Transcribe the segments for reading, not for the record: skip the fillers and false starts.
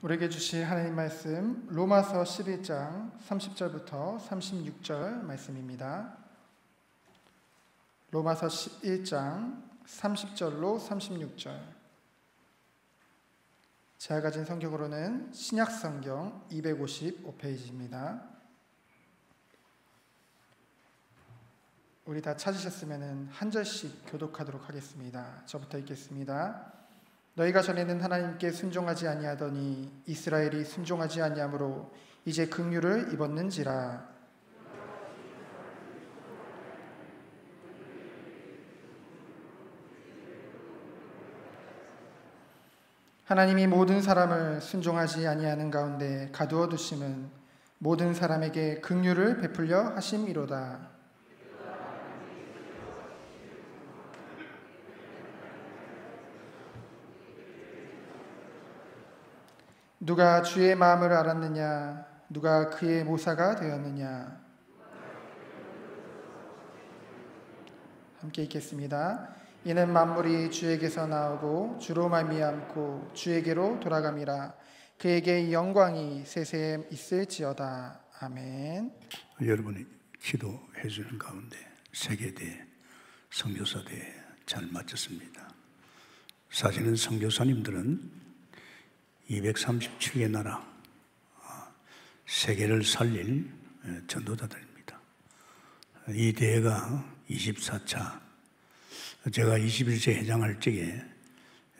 우리에게 주신 하나님 말씀 로마서 11장 30절부터 36절 말씀입니다. 로마서 11장 30절로 36절. 제가 가진 성경으로는 신약성경 255페이지입니다. 우리 다 찾으셨으면 한 절씩 교독하도록 하겠습니다. 저부터 읽겠습니다. 너희가 전에는 하나님께 순종하지 아니하더니 이스라엘이 순종하지 아니하므로 이제 긍휼을 입었는지라. 하나님이 모든 사람을 순종하지 아니하는 가운데 가두어 두심은 모든 사람에게 긍휼을 베풀려 하심이로다. 누가 주의 마음을 알았느냐? 누가 그의 모사가 되었느냐? 함께 읽겠습니다. 이는 만물이 주에게서 나오고 주로 말미암고 주에게로 돌아감이라. 그에게 영광이 세세 있을지어다. 아멘. 여러분이 기도해 주는 가운데 세계대, 선교사대 잘 마쳤습니다. 사실은 선교사님들은 237개 나라 세계를 살릴 전도자들입니다. 이 대회가 24차, 제가 21세 회장할 적에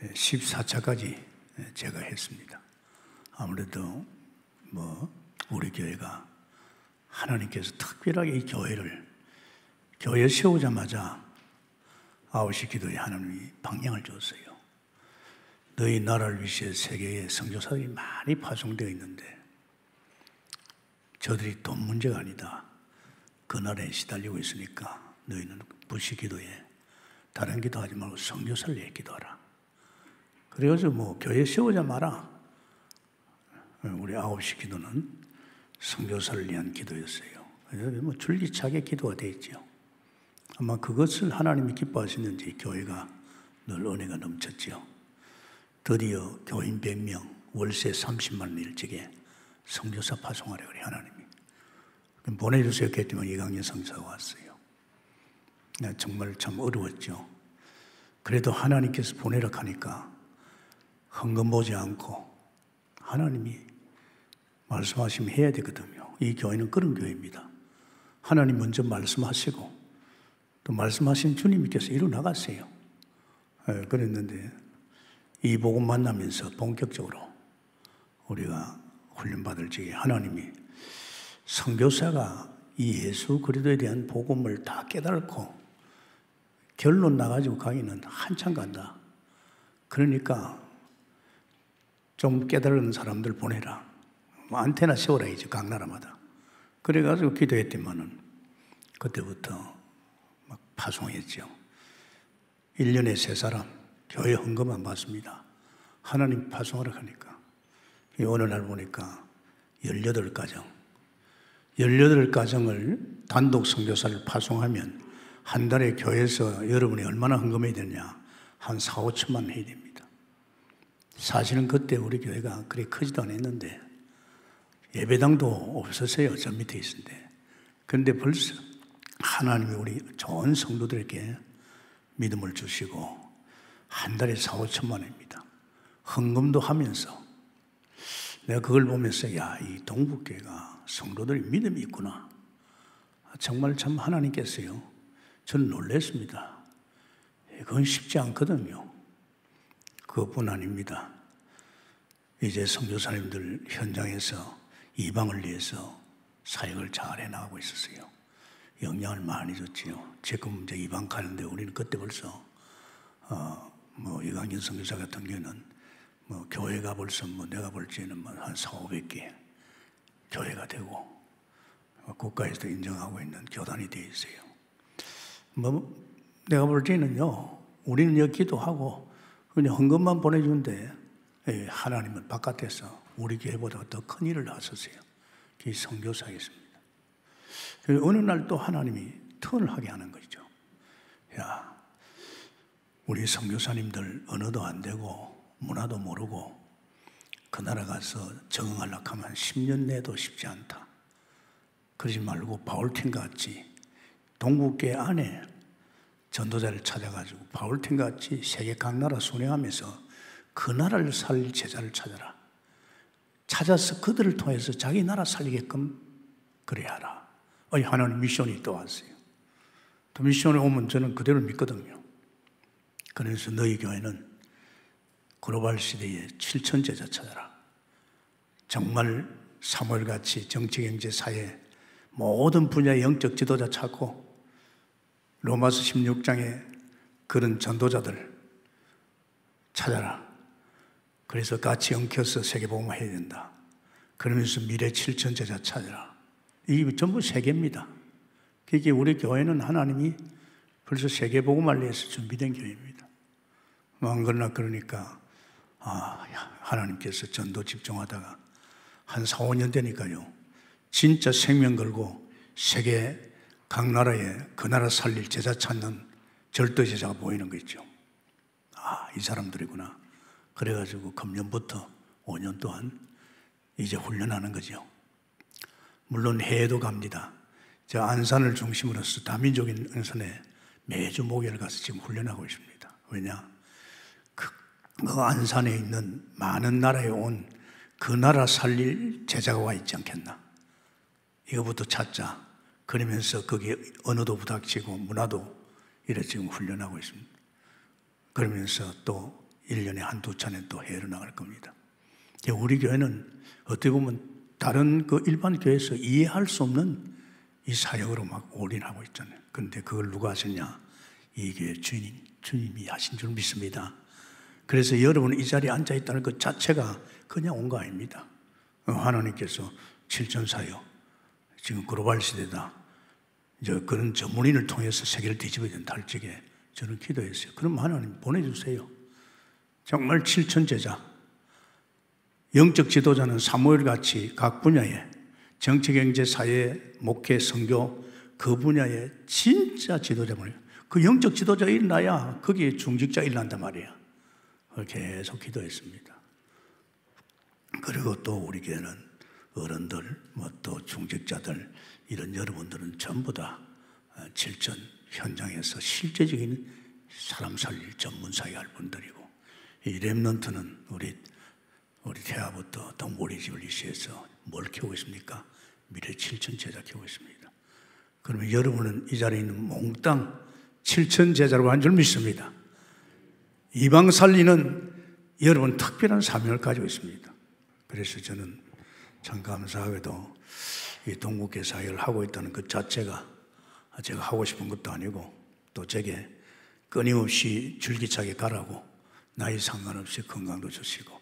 14차까지 제가 했습니다. 아무래도 우리 교회가 하나님께서 특별하게 이 교회 세우자마자 아웃시 기도에 하나님이 방향을 줬어요. 너희 나라를 위해 세계에 선교사들이 많이 파송되어 있는데 저들이 돈 문제가 아니다. 그 나라에 시달리고 있으니까 너희는 불시 기도해. 다른 기도하지 말고 선교사를 위해 기도하라. 그래서 교회 세우자 마라. 우리 9시 기도는 선교사를 위한 기도였어요. 그래서 줄기차게 기도가 되어 있죠. 아마 그것을 하나님이 기뻐하시는지 교회가 늘 은혜가 넘쳤죠. 드디어 교인 100명, 월세 30만 일찍에 선교사 파송하라 그래 하나님이. 보내주세요 했더니 이강년 선교사가 왔어요. 정말 참 어려웠죠. 그래도 하나님께서 보내라 하니까 헌금 보지 않고 하나님이 말씀하시면 해야 되거든요. 이 교회는 그런 교회입니다. 하나님 먼저 말씀하시고 또 말씀하신 주님께서 이루어나갔어요. 그랬는데 이 복음 만나면서 본격적으로 우리가 훈련받을 적에 하나님이 선교사가 이 예수 그리스도에 대한 복음을 다 깨달고 결론 나가지고 가기는 한참 간다. 그러니까 좀 깨달은 사람들 보내라. 안테나 세워라 이제 각 나라마다. 그래가지고 기도했더만은 그때부터 막 파송했죠. 1년에 3사람 교회 헌금 안 받습니다. 하나님 파송하라 하니까 어느 날 보니까 18가정을 단독 선교사를 파송하면 한 달에 교회에서 여러분이 얼마나 헌금해야 되냐? 한 4, 5천만 해야 됩니다. 사실은 그때 우리 교회가 그렇게 크지도 않았는데 예배당도 없었어요. 저 밑에 있는데. 그런데 벌써 하나님이 우리 좋은 성도들에게 믿음을 주시고 한 달에 4, 5천만 원입니다. 헌금도 하면서 내가 그걸 보면서 이 동북교회가 성도들이 믿음이 있구나. 정말 참 하나님께서요. 저는 놀랐습니다. 그건 쉽지 않거든요. 그것뿐 아닙니다. 이제 선교사님들 현장에서 이방을 위해서 사역을 잘 해나가고 있었어요. 영향을 많이 줬지요. 지금 이제 이방 가는데 우리는 그때 벌써 이강년 선교사 같은 경우는 교회가 벌써 내가 볼 때는 한 4, 500개 교회가 되고 국가에서도 인정하고 있는 교단이 되어 있어요. 내가 볼 때는요, 우리는 여기 기도하고 그냥 헌금만 보내주는데 하나님은 바깥에서 우리 교회보다 더 큰 일을 하셨어요. 그게 선교사였습니다. 어느 날 또 하나님이 턴을 하게 하는 거죠. 우리 선교사님들 언어도 안 되고 문화도 모르고 그 나라 가서 적응하려고 하면 10년 내도 쉽지 않다. 그러지 말고 바울팀 같이 동국계 안에 전도자를 찾아가지고 바울팀 같이 세계 각 나라 순회하면서 그 나라를 살릴 제자를 찾아라. 찾아서 그들을 통해서 자기 나라 살리게끔 그래야 하라. 하나님 미션이 또 왔어요. 또 미션에 오면 저는 그대로 믿거든요. 그래서 너희 교회는 글로벌 시대에 7천 제자 찾아라. 정말 사무엘같이 정치, 경제, 사회 모든 분야의 영적 지도자 찾고 로마서 16장에 그런 전도자들 찾아라. 그래서 같이 엉켜서 세계복음화 해야 된다. 그러면서 미래 7천 제자 찾아라. 이게 전부 세계입니다. 그게 우리 교회는 하나님이 벌써 세계복음화를 위해서 준비된 교회입니다. 안 그러니까 하나님께서 전도 집중하다가 한 4, 5년 되니까요. 진짜 생명 걸고 세계 각 나라에 그 나라 살릴 제자 찾는 절도 제자가 보이는 거 있죠. 이 사람들이구나. 그래가지고 금년부터 5년 동안 이제 훈련하는 거죠. 물론 해외도 갑니다. 저 안산을 중심으로서 다민족인 안산에 매주 목요일 가서 지금 훈련하고 있습니다. 왜냐? 그 안산에 있는 많은 나라에 온 그 나라 살릴 제자가 와 있지 않겠나. 이거부터 찾자. 그러면서 거기에 언어도 부닥치고 문화도 이래 지금 훈련하고 있습니다. 그러면서 또 1년에 한두 차례 또 해외로 나갈 겁니다. 우리 교회는 어떻게 보면 다른 그 일반 교회에서 이해할 수 없는 이 사역으로 막 올인하고 있잖아요. 그런데 그걸 누가 하셨냐? 이 교회 주님이 하신 줄 믿습니다. 그래서 여러분 이 자리에 앉아 있다는 것 자체가 그냥 온 거 아닙니다. 하나님께서 7천 사역, 지금 글로벌 시대다. 이제 그런 전문인을 통해서 세계를 뒤집어야 된다 할 적에 저는 기도했어요. 그럼 하나님 보내주세요. 정말 7천 제자. 영적 지도자는 사무엘같이 각 분야에 정치, 경제, 사회, 목회, 선교 그 분야에 진짜 지도자분이에요. 그 영적 지도자 일어나야 거기에 중직자 일어난단 말이에요. 계속 기도했습니다. 그리고 또 우리 교회는 어른들, 또 중직자들 이런 여러분들은 전부 다 7천 현장에서 실제적인 사람 살릴 전문 사역할 분들이고 이 렘넌트는 우리 태아부터 동보리지블리시에서 뭘 키우고 있습니까? 미래 7천 제자 키우고 있습니다. 그러면 여러분은 이 자리에 있는 몽땅 7천 제자로 한 줄 믿습니다. 이방 살리는 여러분 특별한 사명을 가지고 있습니다. 그래서 저는 참 감사하게도 이 동국계 사역을 하고 있다는 것 자체가 제가 하고 싶은 것도 아니고 또 제게 끊임없이 줄기차게 가라고 나이 상관없이 건강도 주시고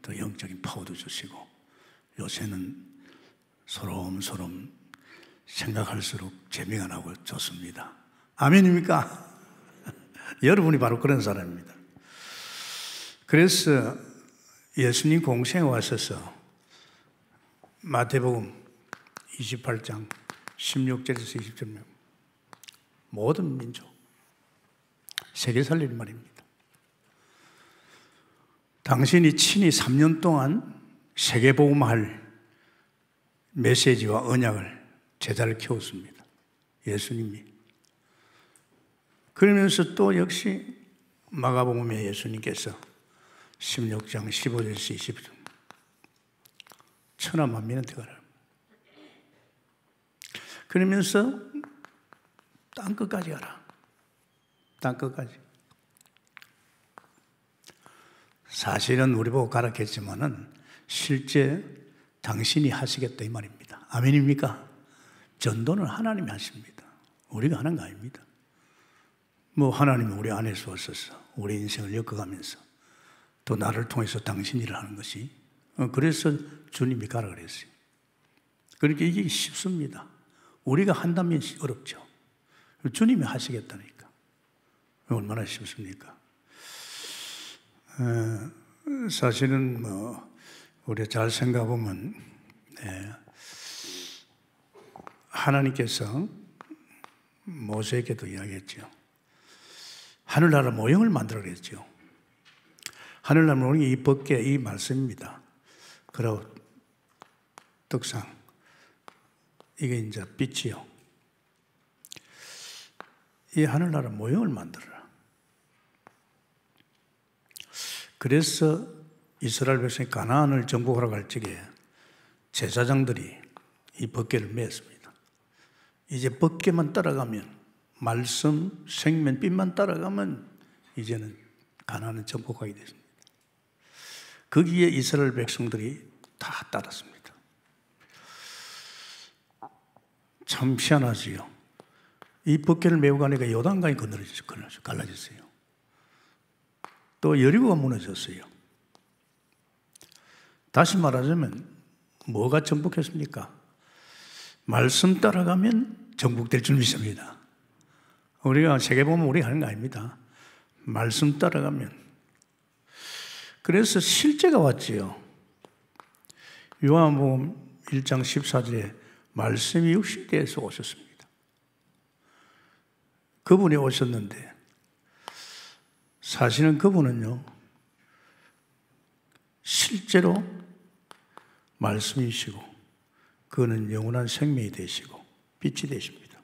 또 영적인 파워도 주시고 요새는 소롬소롬 생각할수록 재미가 나고 좋습니다. 아멘입니까? 여러분이 바로 그런 사람입니다. 그래서 예수님 공생에 왔어서 마태복음 28장 16절에서 20절 모든 민족 세계 살릴 말입니다. 당신이 친히 3년 동안 세계복음할 메시지와 언약을 제자를 키웠습니다. 예수님이. 그러면서 또 역시 마가복음에 예수님께서 16장 15절에서 20절 천하만민한테 가라. 그러면서 땅끝까지 가라. 땅끝까지. 사실은 우리 보고 가라 했지만은 실제 당신이 하시겠다 이 말입니다. 아멘입니까? 전도는 하나님이 하십니다. 우리가 하는 거 아닙니다. 하나님이 우리 안에서 오셔서 우리 인생을 엮어가면서 또 나를 통해서 당신 일을 하는 것이 그래서 주님이 가라 그랬어요. 그러니까 이게 쉽습니다. 우리가 한다면 어렵죠. 주님이 하시겠다니까. 얼마나 쉽습니까? 사실은 우리 잘 생각해보면 하나님께서 모세에게도 이야기했죠. 하늘나라 모형을 만들어 그랬죠. 하늘나라 모형이 이 법계 이 말씀입니다. 그리고 떡상, 이게 이제 빛이요. 이 하늘나라 모형을 만들어라. 그래서 이스라엘 백성이 가나안을 정복하러 갈 적에 제사장들이 이 법궤를 메었습니다. 이제 법궤만 따라가면, 말씀, 생명, 빛만 따라가면 이제는 가나안은 정복하게 됐습니다. 거기에 이스라엘 백성들이 다 따랐습니다. 참 희한하지요. 이 법궤를 메고 가니까 요단강이 갈라졌어요. 또 여리고가 무너졌어요. 다시 말하자면 뭐가 정복했습니까? 말씀 따라가면 정복될 줄 믿습니다. 우리가 세계 보면 우리가 하는 거 아닙니다. 말씀 따라가면. 그래서 실제가 왔지요. 요한복음 1장 14절에 말씀이 육신되어서 오셨습니다. 그분이 오셨는데 사실은 그분은요, 실제로 말씀이시고 그는 영원한 생명이 되시고 빛이 되십니다.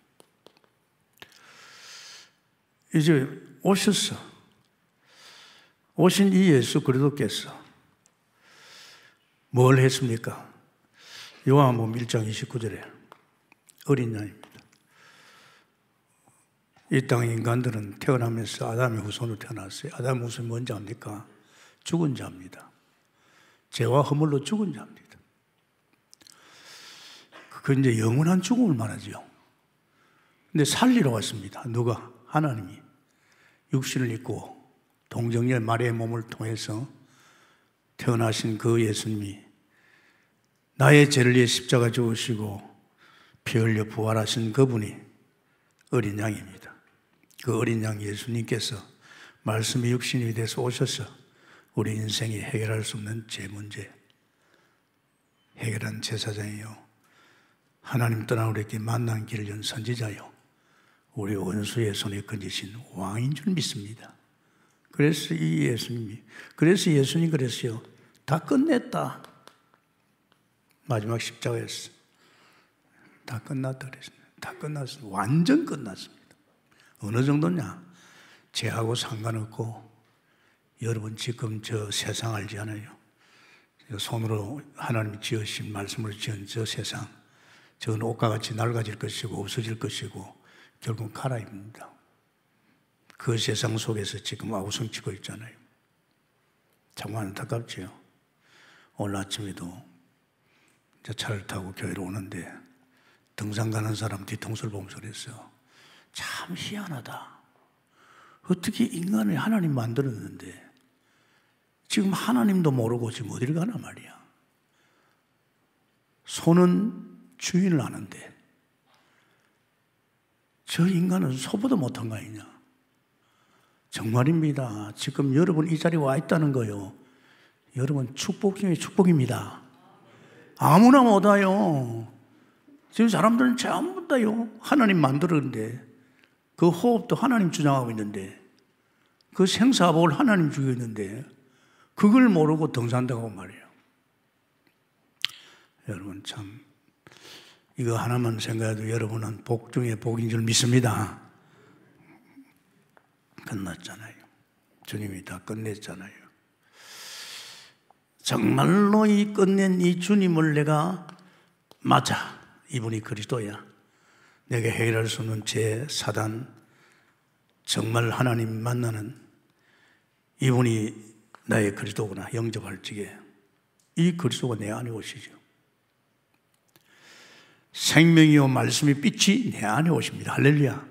이제 오셨어. 오신 이 예수 그리스도께서 뭘 했습니까? 요한복음 1장 29절에 어린 양입니다. 이 땅 인간들은 태어나면서 아담의 후손으로 태어났어요. 아담의 후손이 뭔지 압니까? 죽은 자입니다. 죄와 허물로 죽은 자입니다. 그 이제 영원한 죽음을 말하죠. 근데 살리러 왔습니다. 누가? 하나님이 육신을 입고 동정녀 마리아의 몸을 통해서 태어나신 그 예수님이 나의 죄를 위해 십자가 죽으시고 피 흘려 부활하신 그분이 어린 양입니다. 그 어린 양 예수님께서 말씀이 육신이 돼서 오셔서 우리 인생이 해결할 수 없는 죄 문제 해결한 제사장이요, 하나님 떠나 우리에게 만난 길을 연 선지자요, 우리 원수의 손에 건지신 왕인 줄 믿습니다. 그래서 이 예수님이, 그래서 예수님 그랬어요. 다 끝냈다. 마지막 십자가였어. 다 끝났다 그랬습니다. 다 끝났습니다. 완전 끝났습니다. 어느 정도냐? 죄하고 상관없고, 여러분 지금 저 세상 알지 않아요? 손으로 하나님이 지으신 말씀으로 지은 저 세상, 저는 옷과 같이 낡아질 것이고 없어질 것이고 결국 갈아입니다. 그 세상 속에서 지금 아우성치고 있잖아요. 참 안타깝지요. 오늘 아침에도 차를 타고 교회로 오는데 등산 가는 사람 뒤통수를 보면서 그랬어요. 참 희한하다. 어떻게 인간을 하나님 만들었는데 지금 하나님도 모르고 지금 어디를 가나 말이야. 소는 주인을 아는데 저 인간은 소보다 못한 거 아니냐. 정말입니다. 지금 여러분 이 자리에 와 있다는 거요. 여러분 축복 중에 축복입니다. 아무나 못 와요. 지금 사람들은 전부 다요. 하나님 만들었는데 그 호흡도 하나님 주장하고 있는데 그 생사복을 하나님 주고 있는데 그걸 모르고 등산다고 말이에요. 여러분 참 이거 하나만 생각해도 여러분은 복 중에 복인 줄 믿습니다. 끝났잖아요. 주님이 다 끝냈잖아요. 정말로 이 끝낸 이 주님을 내가 맞아. 이분이 그리스도야. 내게 해결할 수 없는 죄, 사단, 정말 하나님 만나는 이분이 나의 그리스도구나 영접할 적에 이 그리스도가 내 안에 오시죠. 생명이요 말씀이 빛이 내 안에 오십니다. 할렐루야.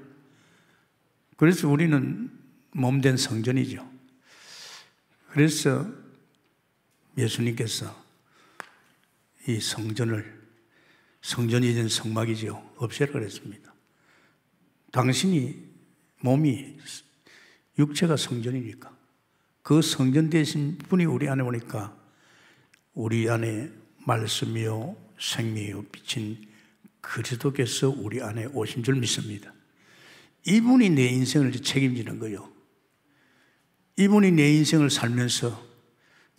그래서 우리는 몸된 성전이죠. 그래서 예수님께서 이 성전이 된 성막이죠. 없애라 그랬습니다. 당신이 몸이 육체가 성전이니까 그 성전 되신 분이 우리 안에 오니까 우리 안에 말씀이요 생명이요 빛인 그리스도께서 우리 안에 오신 줄 믿습니다. 이분이 내 인생을 책임지는 거예요. 이분이 내 인생을 살면서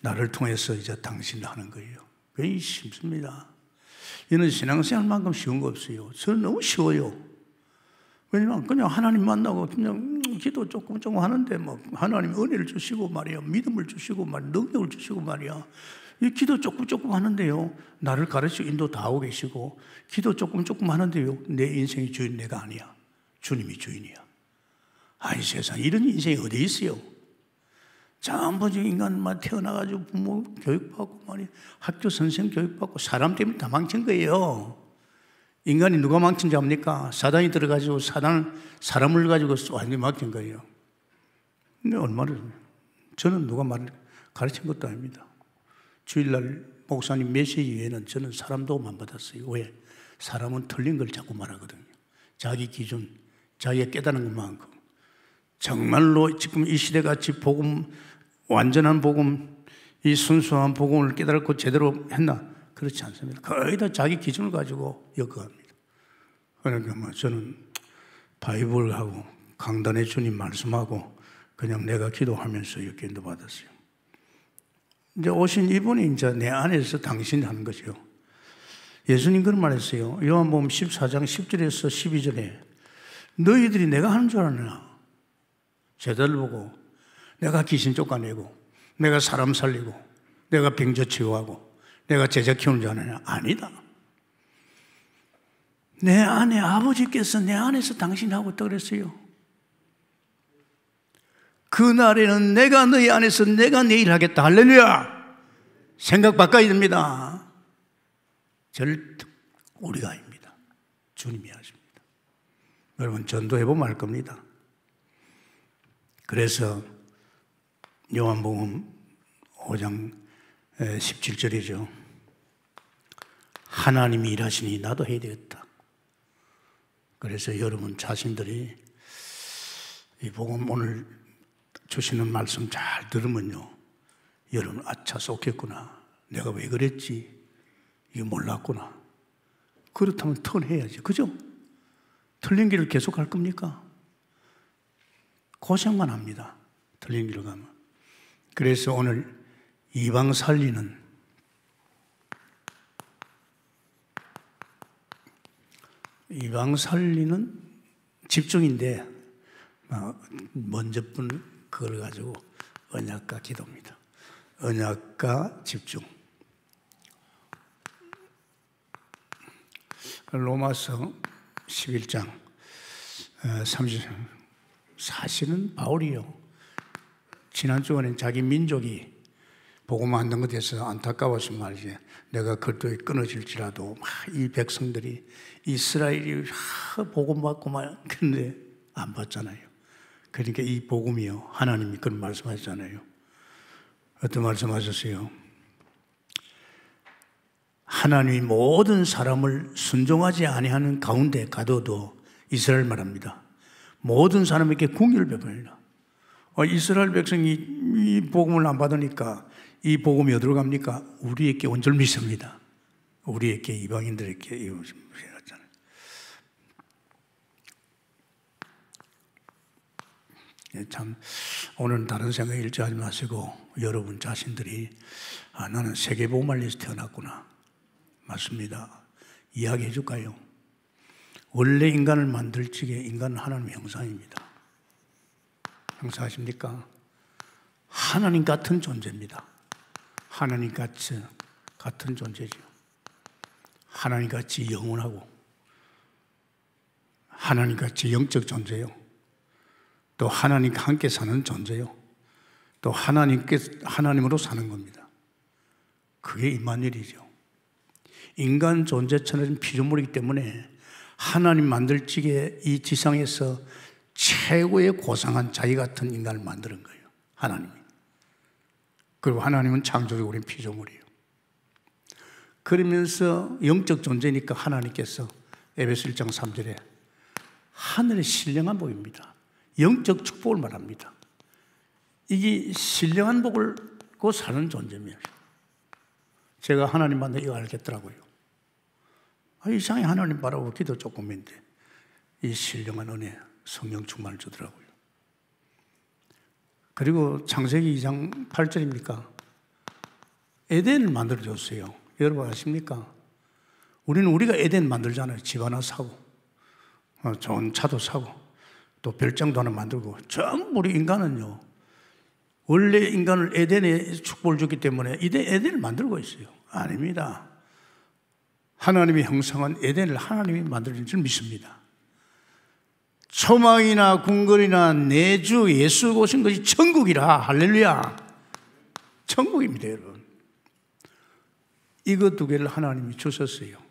나를 통해서 이제 당신을 하는 거예요. 굉장히 쉽습니다. 이는 신앙생활만큼 쉬운 거 없어요. 저는 너무 쉬워요. 왜냐면 그냥 하나님 만나고 그냥 기도 조금 하는데 뭐 하나님 은혜를 주시고 말이야, 믿음을 주시고 말이야, 능력을 주시고 말이야. 이 기도 조금 하는데요, 나를 가르치고 인도 다 하고 계시고, 기도 조금 하는데요, 내 인생의 주인 내가 아니야. 주님이 주인이야. 아이 세상에 이런 인생이 어디 있어요? 전부 인간만 태어나가지고 부모 교육받고 말이야, 학교 선생 교육받고 사람 때문에 다 망친 거예요. 인간이 누가 망친 줄 압니까? 사단이 들어가지고 사람을 가지고 완전히 망친 거예요. 근데 얼마나, 저는 누가 가르친 것도 아닙니다. 주일날 목사님 메시지 외에는 저는 사람 도움 안 받았어요. 왜? 사람은 틀린 걸 자꾸 말하거든요. 자기 기준, 자기가 깨달은 것만큼. 정말로 지금 이 시대같이 복음, 완전한 복음, 이 순수한 복음을 깨달고 제대로 했나? 그렇지 않습니다. 거의 다 자기 기준을 가지고 엮어갑니다. 그러니까 뭐 저는 바이블하고 강단의 주님 말씀하고 그냥 내가 기도하면서 이렇게 인도받았어요. 이제 오신 이분이 이제 내 안에서 당신이 하는 것이요. 예수님 그런 말 했어요. 요한복음 14장 10절에서 12절에 너희들이 내가 하는 줄 아느냐? 제자를 보고 내가 귀신 쫓아내고 내가 사람 살리고 내가 병자 치유하고 내가 제자 키우는 줄 아느냐? 아니다. 내 안에 아버지께서 내 안에서 당신하고 있다고 그랬어요. 그날에는 내가 너희 안에서 내가 내 일 하겠다. 할렐루야. 생각 바꿔야 됩니다. 절대 우리가 아닙니다. 주님이 하십니다. 여러분 전도해보면 알 겁니다. 그래서 요한복음 5장 17절이죠. 하나님이 일하시니 나도 해야 되겠다. 그래서 여러분 자신들이 이 복음 오늘 주시는 말씀 잘 들으면요, 여러분 아차 쏟겠구나. 내가 왜 그랬지? 이거 몰랐구나. 그렇다면 턴해야지. 그죠? 틀린 길을 계속 갈 겁니까? 고생만 합니다. 틀린 길을 가면. 그래서 오늘 이방 살리는 집중인데 먼저 분 그걸 가지고 언약과 기도입니다. 언약과 집중. 로마서 11장 30절. 사실은 바울이요, 지난 주간에 자기 민족이 복음 안 된 것에 대해서 안타까워서 말이지, 내가 그것도 끊어질지라도 막 이 백성들이 이스라엘이 복음 받고 막 그런데 안 받잖아요. 그러니까 이 복음이요, 하나님이 그런 말씀하셨잖아요. 어떤 말씀하셨어요? 하나님이 모든 사람을 순종하지 아니하는 가운데 가둬도, 이스라엘 말합니다, 모든 사람에게 공의를 베풀리라. 이스라엘 백성이 이 복음을 안 받으니까 이 복음이 어디로 갑니까? 우리에게 온줄 믿습니다. 우리에게, 이방인들에게 이웃잖아요. 참 오늘은 다른 생각에 일치하지 마시고 여러분 자신들이 나는 세계 복음을 위해서 태어났구나. 맞습니다. 이야기해 줄까요? 원래 인간을 만들 적에 인간은 하나님의 형상입니다. 형상하십니까? 하나님 같은 존재입니다. 하나님 같은 존재죠. 하나님 같이 영원하고 하나님 같이 영적 존재요. 또 하나님과 함께 사는 존재요. 또 하나님으로 사는 겁니다. 그게 임마누엘이죠. 인간 존재처럼 피조물이기 때문에 하나님 만들 적에 이 지상에서 최고의 고상한 자기 같은 인간을 만드는 거예요. 하나님이. 그리고 하나님은 창조주고 우리는 피조물이에요. 그러면서 영적 존재니까 하나님께서 에베소 1장 3절에 하늘의 신령한 복입니다. 영적 축복을 말합니다. 이게 신령한 복을 고 사는 존재입니다. 제가 하나님 만나 이거 알겠더라고요. 이상하게 하나님 바라보고 기도 조금 했는데 이 신령한 은혜, 성령 충만을 주더라고요. 그리고 창세기 2장 8절입니까? 에덴을 만들어줬어요. 여러분 아십니까? 우리가 에덴 만들잖아요. 집 하나 사고, 좋은 차도 사고, 또 별장도 하나 만들고. 전부 우리 인간은요, 원래 인간을 에덴에 축복을 줬기 때문에 에덴을 만들고 있어요. 아닙니다. 하나님의 형상은 에덴을 하나님이 만들어진 줄 믿습니다. 초막이나 궁궐이나 내주 예수 오신 것이 천국이라. 할렐루야. 천국입니다, 여러분. 이거 두 개를 하나님이 주셨어요.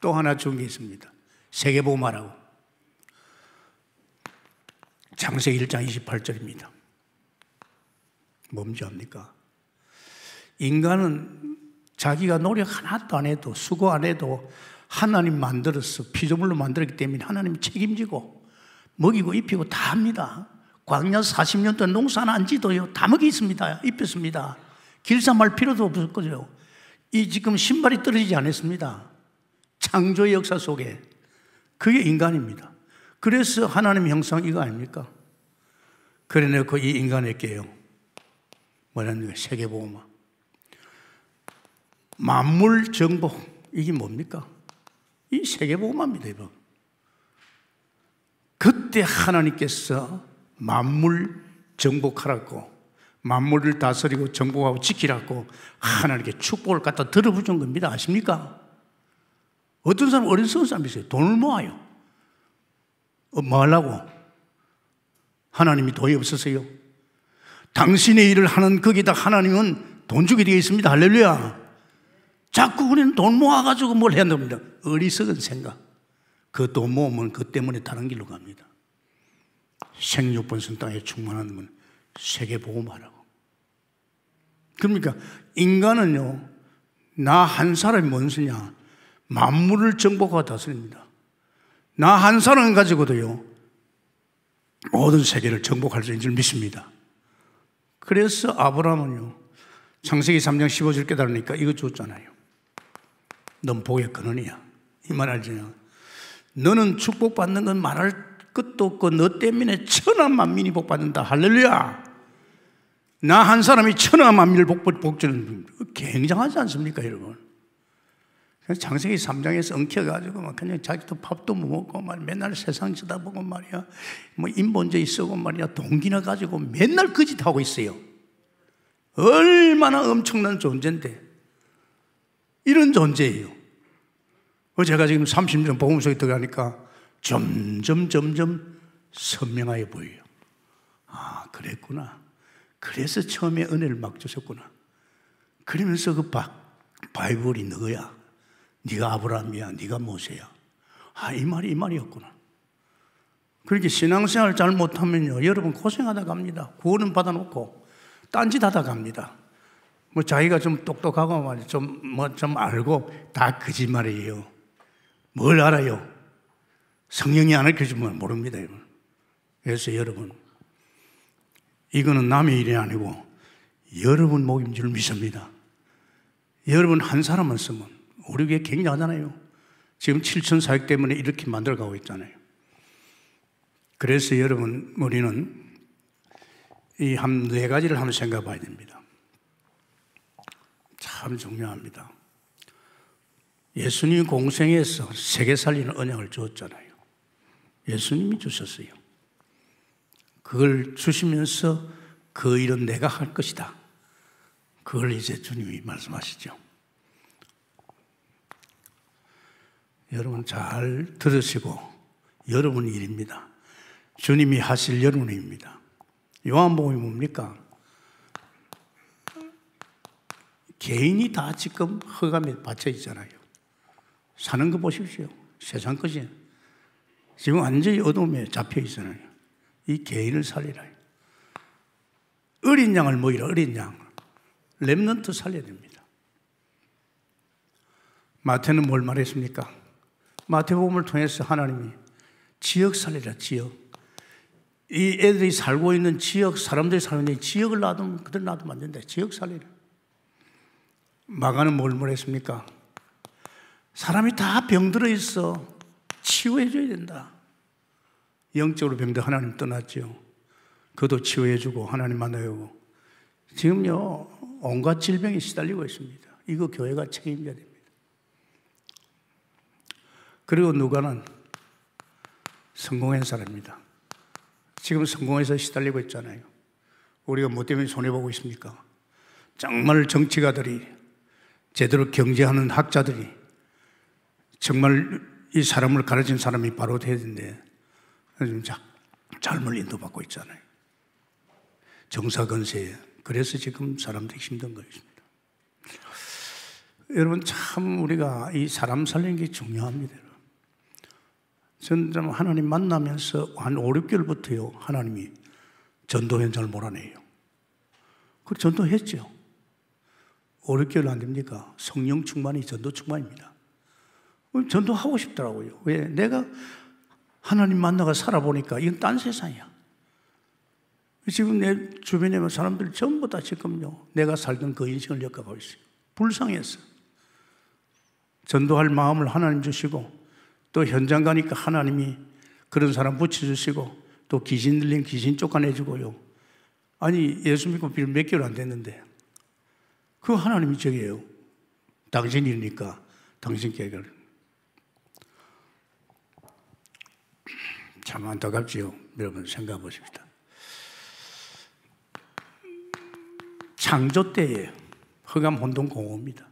또 하나 준 게 있습니다. 세계복음화라고. 창세기 1장 28절입니다. 뭔지 압니까? 인간은 자기가 노력 하나도 안 해도, 수고 안 해도 하나님 만들어서 피조물로 만들었기 때문에 하나님 책임지고 먹이고 입히고 다 합니다. 광야 40년 동안 농사 안 지도요, 다 먹이 있습니다. 입혔습니다. 길쌈할 필요도 없을 거죠. 이 지금 신발이 떨어지지 않았습니다. 창조의 역사 속에. 그게 인간입니다. 그래서 하나님의 형상 이거 아닙니까? 그래 놓고 이 인간에게요, 뭐냐면 세계보호마, 만물 정복, 이게 뭡니까? 이 세계보호마입니다, 여러분. 그때 하나님께서 만물 정복하라고, 만물을 다스리고 정복하고 지키라고 하나님께 축복을 갖다 들어부은 겁니다. 아십니까? 어떤 사람, 어리석은 사람이 있어요. 돈을 모아요. 뭐 하려고? 하나님이 돈이 없어서요. 당신의 일을 하는 거기다 하나님은 돈 주게 되어 있습니다. 할렐루야. 자꾸 우리는 돈 모아가지고 뭘 해야 됩니다. 어리석은 생각. 그 돈 모으면 그 때문에 다른 길로 갑니다. 생육번성 땅에 충만한 건 세계보험하라고. 그러니까 인간은요, 나 한 사람이 뭔 쓰냐? 만물을 정복하고 다스립니다. 나 한 사람 가지고도요, 모든 세계를 정복할 수 있는 줄 믿습니다. 그래서 아브라함은요, 창세기 3장 15절 깨달으니까 이거 줬잖아요. 넌 복의 근원이야. 이 말 알죠? 너는 축복받는 건 말할 것도 없고 너 때문에 천하 만민이 복받는다. 할렐루야. 나 한 사람이 천하 만민을 복주는, 굉장하지 않습니까, 여러분? 창세기 3장에서 엉켜가지고 막 그냥 자기도 밥도 못 먹고 맨날 세상 쳐다보고 말이야, 뭐 인본주의 쓰고 말이야, 동기나 가지고 맨날 그 짓 하고 있어요. 얼마나 엄청난 존재인데, 이런 존재예요. 제가 지금 30년 복음 속에 들어가니까 점점 선명하게 보여요. 아, 그랬구나. 그래서 처음에 은혜를 막 주셨구나. 그러면서 그 바이블이 너야. 네가 아브라함이야. 네가 모세야. 아, 이 말이었구나. 그렇게 신앙생활 잘 못하면요, 여러분 고생하다 갑니다. 구원은 받아놓고 딴짓하다 갑니다. 뭐 자기가 좀 똑똑하고 말이야, 좀 알고 다 거짓말이에요. 뭘 알아요? 성령이 안 알려주면 모릅니다, 여러분. 그래서 여러분, 이거는 남의 일이 아니고 여러분 목인 줄 믿습니다. 여러분 한 사람만 쓰면 우리 교회 굉장하잖아요. 지금 7천 사역 때문에 이렇게 만들어가고 있잖아요. 그래서 여러분, 우리는 이 네 가지를 한번 생각해 봐야 됩니다. 참 중요합니다. 예수님이 공생에서 세계 살리는 언약을 주었잖아요. 예수님이 주셨어요. 그걸 주시면서 그 일은 내가 할 것이다. 그걸 이제 주님이 말씀하시죠. 여러분 잘 들으시고, 여러분 일입니다. 주님이 하실 여러분 일입니다. 요한복음이 뭡니까? 개인이 다 지금 흑암에 받쳐 있잖아요. 사는 거 보십시오. 세상 것이 지금 완전히 어둠에 잡혀 있잖아요. 이 개인을 살리라. 어린 양을 모이라. 어린 양. 렘넌트 살려야 됩니다. 마태는 뭘 말했습니까? 마태복음을 통해서 하나님이 지역 살리라. 지역. 이 애들이 살고 있는 지역, 사람들이 살고 있는 지역을 놔두면 그들 놔두면 안 된다. 지역 살리라. 마가는 뭘 했습니까? 사람이 다 병들어 있어. 치유해 줘야 된다. 영적으로 병들 하나님 떠났죠. 그도 치유해 주고 하나님 만나고 지금요 온갖 질병에 시달리고 있습니다. 이거 교회가 책임져야 됩니다. 그리고 누가는 성공한 사람입니다. 지금 성공해서 시달리고 있잖아요. 우리가 뭐 때문에 손해보고 있습니까? 정말 정치가들이, 제대로 경제하는 학자들이 정말 이 사람을 가르친 사람이 바로 돼야 되는데 요즘 잘못 인도받고 있잖아요. 정사건세에. 그래서 지금 사람들이 힘든 것입니다. 여러분, 참 우리가 이 사람 살리는 게 중요합니다. 저는 하나님 만나면서 한 5, 6개월부터요, 하나님이 전도 현장을 몰아내요. 그 전도했죠. 5, 6개월 안 됩니까? 성령 충만이 전도 충만입니다. 전도하고 싶더라고요. 왜? 내가 하나님 만나가 살아보니까 이건 딴 세상이야. 지금 내 주변에 사람들 전부 다 지금요, 내가 살던 그 인생을 엮어가고 있어요. 불쌍해서. 전도할 마음을 하나님 주시고, 또 현장 가니까 하나님이 그런 사람 붙여주시고, 또 귀신 들린 귀신 쫓아내주고요. 아니, 예수 믿고 몇 개월 안 됐는데, 그 하나님이 저기예요. 당신이니까 당신께 참 안타깝지요. 여러분 생각해 보십시다. 창조 때에 흑암 혼돈 공허입니다.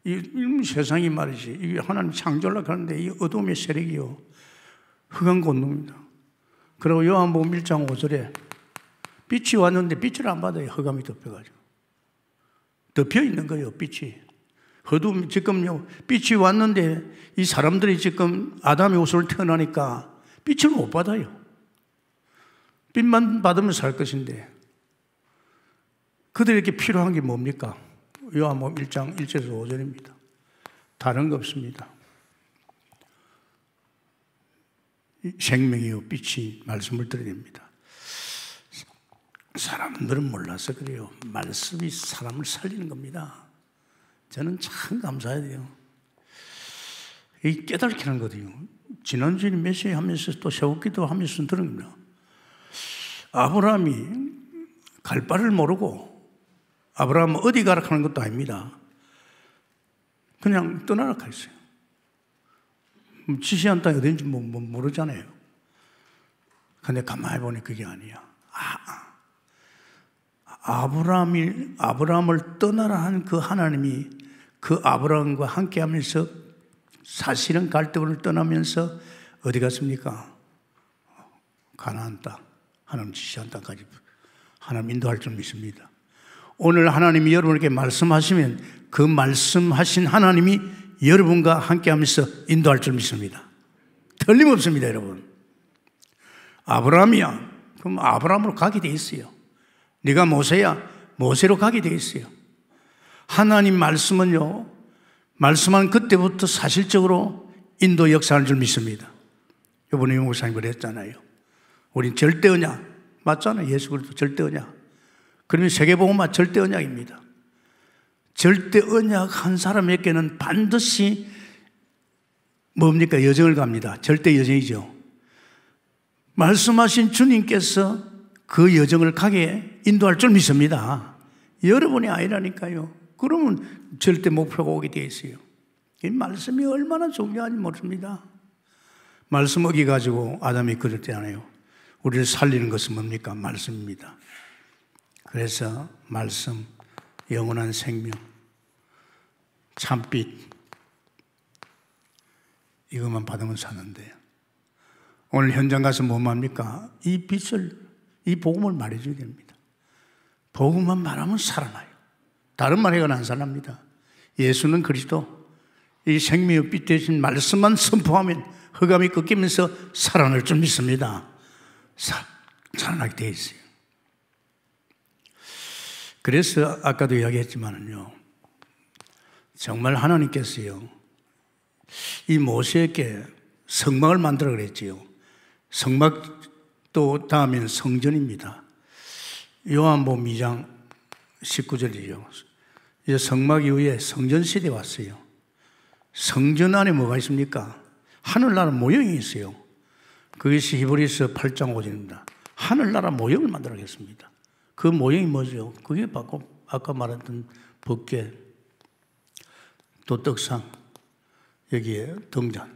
이 세상이 말이지, 이 하나님 창조하려고 하는데 이 어둠의 세력이요, 흑암 혼돈입니다. 그리고 요한복음 1장 5절에 빛이 왔는데 빛을 안 받아요. 흑암이 덮여가지고 덮여 있는 거예요. 빛이. 어둠, 지금요, 빛이 왔는데 이 사람들이 지금 아담의 옷을 태어나니까 빛을 못 받아요. 빛만 받으면 살 것인데, 그들에게 필요한 게 뭡니까? 요한복음 1장 1절에서 5절입니다. 다른 거 없습니다. 생명이요, 빛이 말씀을 들어야 됩니다. 사람들은 몰라서 그래요. 말씀이 사람을 살리는 겁니다. 저는 참 감사해요. 이 깨닫게 하는 거거든요. 지난주에 메시지 하면서 또 세웠기도 하면서 들은 겁니다. 아브라함이 갈 바를 모르고, 아브라함은 어디 가라 하는 것도 아닙니다. 그냥 떠나라 했어요. 지시한 땅이 어딘지 모르잖아요. 근데 가만히 보니 그게 아니야. 아브라함을 떠나라 한 그 하나님이 그 아브라함과 함께 하면서 사실은 갈대를 떠나면서 어디 갔습니까? 가나안 땅, 하나님 지시한 땅까지 하나님 인도할 줄 믿습니다. 오늘 하나님이 여러분에게 말씀하시면 그 말씀하신 하나님이 여러분과 함께 하면서 인도할 줄 믿습니다. 틀림없습니다, 여러분. 아브라함이야. 그럼 아브라함으로 가게 돼 있어요. 네가 모세야. 모세로 가게 돼 있어요. 하나님 말씀은요, 말씀한 그때부터 사실적으로 인도 역사할 줄 믿습니다. 이번에 목사님 그랬잖아요. 우린 절대 언약 맞잖아요. 예수 그리스도 절대 언약. 그러면 세계복음화 절대 언약입니다. 절대 언약 한 사람에게는 반드시 뭡니까? 여정을 갑니다. 절대 여정이죠. 말씀하신 주님께서 그 여정을 가게 인도할 줄 믿습니다. 여러분이 아니라니까요. 그러면 절대 목표가 오게 되어 있어요. 이 말씀이 얼마나 중요한지 모릅니다. 말씀 어기 가지고 아담이 그랬잖아요. 우리를 살리는 것은 뭡니까? 말씀입니다. 그래서 말씀, 영원한 생명, 참빛, 이것만 받으면 사는데, 오늘 현장 가서 뭐 합니까? 이 빛을, 이 복음을 말해줘야 됩니다. 복음만 말하면 살아나요. 다른 말 해가는 안 살아납니다. 예수는 그리스도, 이 생명의 빛 대신 말씀만 선포하면 흑암이 꺾이면서 살아날 줄 믿습니다. 살아나게 되어 있어요. 그래서 아까도 이야기했지만요, 정말 하나님께서요, 이 모세에게 성막을 만들어 그랬지요. 성막도 다음에는 성전입니다. 요한복음 2장 19절이죠. 이제 성막 이후에 성전 시대에 왔어요. 성전 안에 뭐가 있습니까? 하늘나라 모형이 있어요. 그것이 히브리서 8장 5절입니다. 하늘나라 모형을 만들어야겠습니다. 그 모형이 뭐죠? 그게 바로 아까 말했던 법궤, 또 떡상, 여기에 등잔,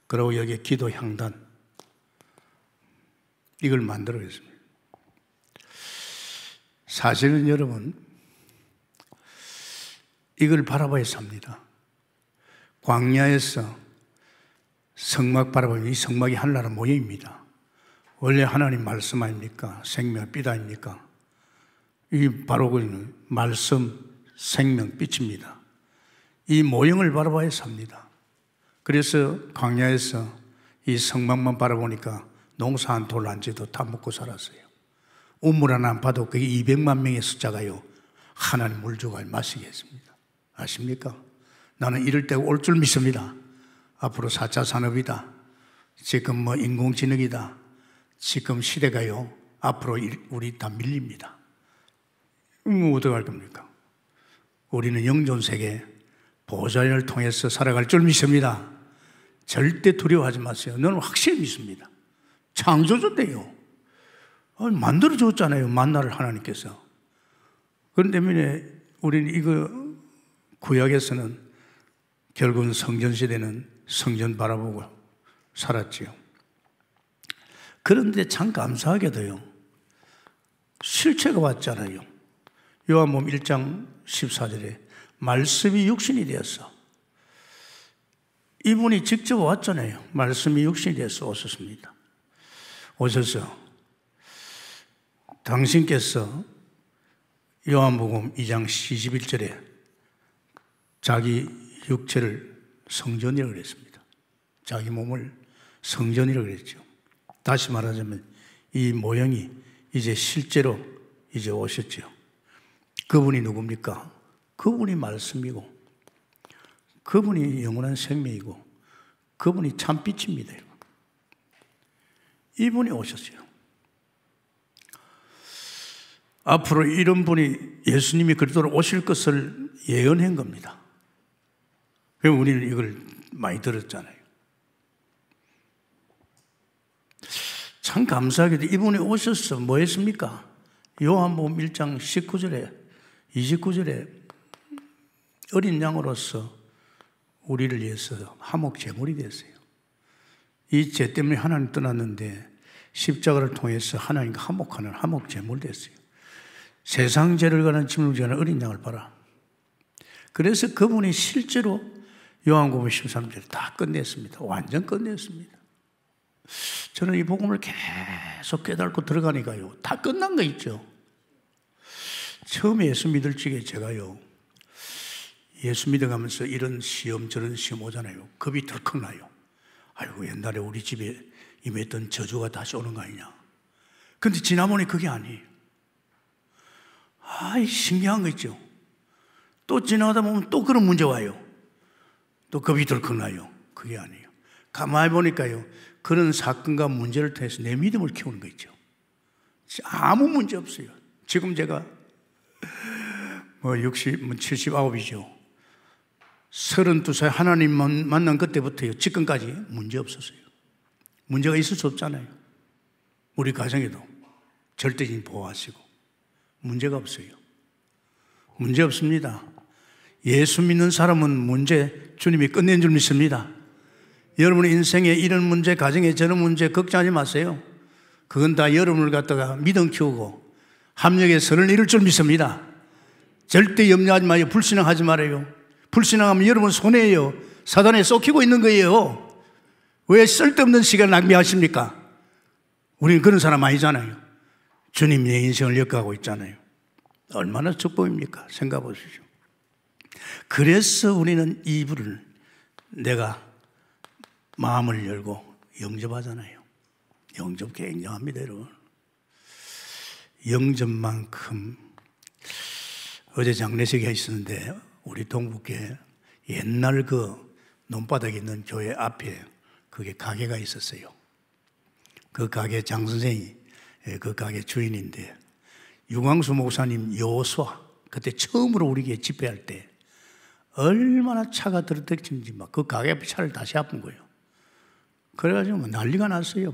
그리고 여기에 기도 향단, 이걸 만들어냈습니다. 사실은 여러분, 이걸 바라봐야 삽니다. 광야에서 성막 바라보면 이 성막이 하늘나라 모형입니다. 원래 하나님 말씀 아닙니까? 생명 빛 아닙니까? 이 바로 그 말씀, 생명, 빛입니다. 이 모형을 바라봐야 삽니다. 그래서 광야에서 이 성막만 바라보니까 농사 한 돌 한 채도 다 먹고 살았어요. 우물 하나 안 파도 그게 200만 명의 숫자가요, 하나님 물 주고 마시게 했습니다. 아십니까? 나는 이럴 때가 올 줄 믿습니다. 앞으로 4차 산업이다. 지금 뭐 인공지능이다. 지금 시대가요, 앞으로 우리 다 밀립니다. 어떡할 겁니까? 우리는 영존세계 보좌를 통해서 살아갈 줄 믿습니다. 절대 두려워하지 마세요. 너는 확실히 믿습니다. 창조주 때요. 만들어줬잖아요. 만나를 하나님께서. 그런데 때문에 우리는 이거 구약에서는 결국은 성전시대는 성전 바라보고 살았지요. 그런데 참 감사하게도요, 실체가 왔잖아요. 요한복음 1장 14절에 말씀이 육신이 되었어. 이분이 직접 왔잖아요. 말씀이 육신이 되어서 오셨습니다. 오셔서 당신께서 요한복음 2장 21절에 자기 육체를 성전이라고 그랬습니다. 자기 몸을 성전이라고 그랬죠. 다시 말하자면 이 모형이 이제 실제로 이제 오셨죠. 그분이 누굽니까? 그분이 말씀이고, 그분이 영원한 생명이고, 그분이 참빛입니다. 이분이 오셨어요. 앞으로 이런 분이 예수님이 그리스도로 오실 것을 예언한 겁니다. 그래서 우리는 이걸 많이 들었잖아요. 참 감사하게도 이분이 오셔서 뭐 했습니까? 요한복음 1장 19절에 29절에 어린 양으로서 우리를 위해서 화목 제물이 됐어요. 이 죄 때문에 하나님 떠났는데 십자가를 통해서 하나님과 화목하는 화목 제물 됐어요. 세상 죄를 가는 짐을 지는 어린 양을 봐라. 그래서 그분이 실제로 요한복음 13절에 다 끝냈습니다. 완전 끝냈습니다. 저는 이 복음을 계속 깨닫고 들어가니까요, 다 끝난 거 있죠. 처음에 예수 믿을 적에 제가요, 예수 믿어가면서 이런 시험 저런 시험 오잖아요. 겁이 덜컥 나요. 아이고, 옛날에 우리 집에 임했던 저주가 다시 오는 거 아니냐. 근데 지나보니 그게 아니에요. 신기한 거 있죠. 또 지나가다 보면 또 그런 문제 와요. 또 겁이 덜컥 나요. 그게 아니에요. 가만히 보니까요, 그런 사건과 문제를 통해서 내 믿음을 키우는 거 있죠. 아무 문제 없어요. 지금 제가 79이죠. 32살 하나님 만난 그때부터요, 지금까지 문제 없었어요. 문제가 있을 수 없잖아요. 우리 가정에도 절대적인 보호하시고 문제가 없어요. 문제 없습니다. 예수 믿는 사람은 문제 주님이 끝낸 줄 믿습니다. 여러분의 인생에 이런 문제, 가정에 저런 문제 걱정하지 마세요. 그건 다 여러분을 갖다가 믿음 키우고 합력의 선을 이룰 줄 믿습니다. 절대 염려하지 마요. 불신앙하지 말아요. 불신앙하면 여러분 손해예요. 사단에 쫓기고 있는 거예요. 왜 쓸데없는 시간을 낭비하십니까? 우리는 그런 사람 아니잖아요. 주님 내 인생을 엮어가고 있잖아요. 얼마나 축복입니까? 생각해 보십시오. 그래서 우리는 이분을 내가 마음을 열고 영접하잖아요. 영접 굉장합니다, 여러분. 영접만큼 어제 장례식이 있었는데 우리 동북에 옛날 그 논바닥에 있는 교회 앞에 그게 가게가 있었어요. 그 가게 장 선생이 그 가게 주인인데 유광수 목사님 여호수아 그때 처음으로 우리 교회 집회할 때 얼마나 차가 들어댔는지 막 그 가게 앞에 차를 다시 아픈 거예요. 그래가지고 뭐 난리가 났어요.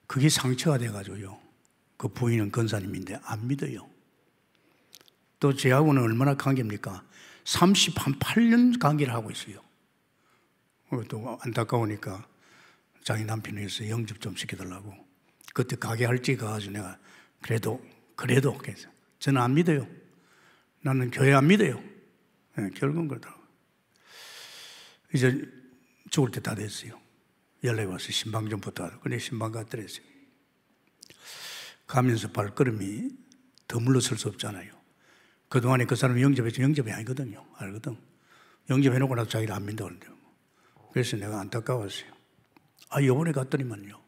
그게 상처가 돼가지고요. 그 부인은 권사님인데 안 믿어요. 또 저하고는 얼마나 관계입니까? 38년 관계를 하고 있어요. 또 안타까우니까 자기 남편이 해서 영접 좀 시켜달라고. 그때 가게 할지 가가지고 내가 그래도 그래서 저는 안 믿어요. 나는 교회 안 믿어요. 네, 결국은 그러더라고요. 이제 죽을 때 다 됐어요. 연락이 와서 신방 좀 부탁하고. 근데 신방 갔더랬어요. 가면서 발걸음이 더 물러설 수 없잖아요. 그동안에 그 사람이 영접했지 영접이 아니거든요. 알거든. 영접해놓고 나서 자기를 안 믿는다고 그러는데요. 그래서 내가 안타까웠어요. 이번에 갔더니만요,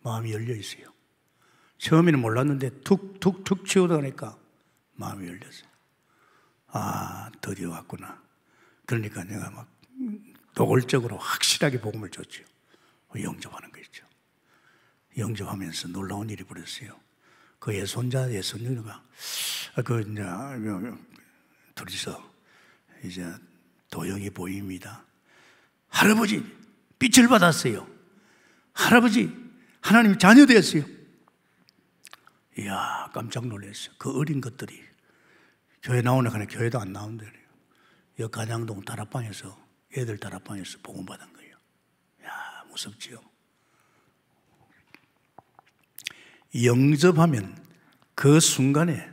마음이 열려 있어요. 처음에는 몰랐는데 툭툭툭 치우다니까 마음이 열렸어요. 드디어 왔구나. 그러니까 내가 막 노골적으로 확실하게 복음을 줬죠. 영접하는 거 있죠. 영접하면서 놀라운 일이 벌었어요. 그 예손자, 예손녀가 둘이서 이제 도형이 보입니다. 할아버지, 빛을 받았어요. 할아버지, 하나님 자녀 되었어요. 이야, 깜짝 놀랐어요. 그 어린 것들이 교회 나오는 거 교회도 안 나온대요. 여 간양동 다락방에서, 애들 다락방에서 복음 받은 거예요. 이야, 무섭지요. 영접하면 그 순간에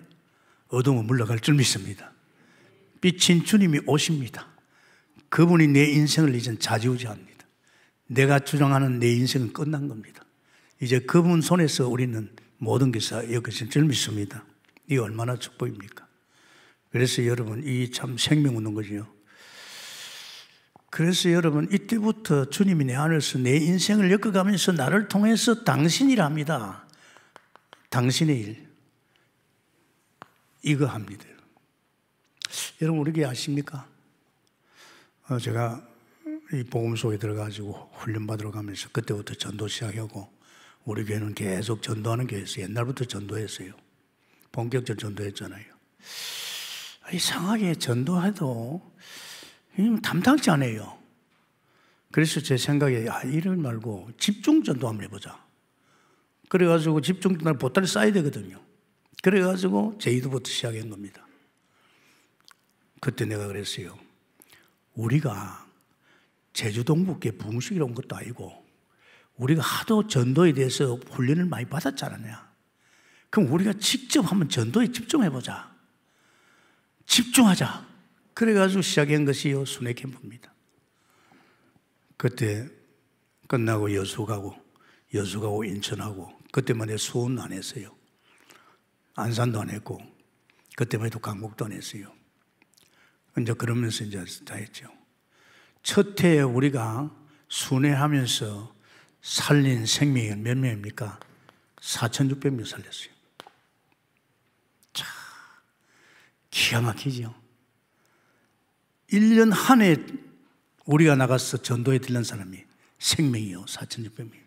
어둠은 물러갈 줄 믿습니다. 빛인 주님이 오십니다. 그분이 내 인생을 이젠 좌지우지합니다. 내가 주장하는 내 인생은 끝난 겁니다. 이제 그분 손에서 우리는 모든 것이 여겨질 줄 믿습니다. 이게 얼마나 축복입니까? 그래서 여러분, 이 참 생명 얻는 거지요. 그래서 여러분, 이때부터 주님이 내 안에서 내 인생을 엮어가면서 나를 통해서 당신이라 합니다. 당신의 일, 이거 합니다. 여러분, 우리 아십니까? 제가 이 복음 속에 들어가지고 훈련받으러 가면서 그때부터 전도 시작하고, 우리 교회는 계속 전도하는 교회였어요. 옛날부터 전도했어요. 본격적으로 전도했잖아요. 이상하게 전도해도 담당치 않아요. 그래서 제 생각에 이를 말고 집중 전도 한번 해보자. 그래가지고 집중 전도를 보따리 쌓아야 되거든요. 그래가지고 제2도부터 시작한 겁니다. 그때 내가 그랬어요. 우리가 제주 동북계 부흥식이라 온 것도 아니고 우리가 하도 전도에 대해서 훈련을 많이 받았지 않았냐. 그럼 우리가 직접 한번 전도에 집중해보자. 집중하자. 그래가지고 시작한 것이 순회 캠프입니다. 그때 끝나고 여수 가고 인천하고, 그때만 해도 수원 안 했어요. 안산도 안 했고, 그때만 해도 강북도 안 했어요. 이제 그러면서 이제 다 했죠. 첫 해에 우리가 순회하면서 살린 생명이 몇 명입니까? 4,600명 살렸어요. 자, 기가 막히죠. 1년 한 해 우리가 나가서 전도에 들른 사람이 생명이요, 4,600명.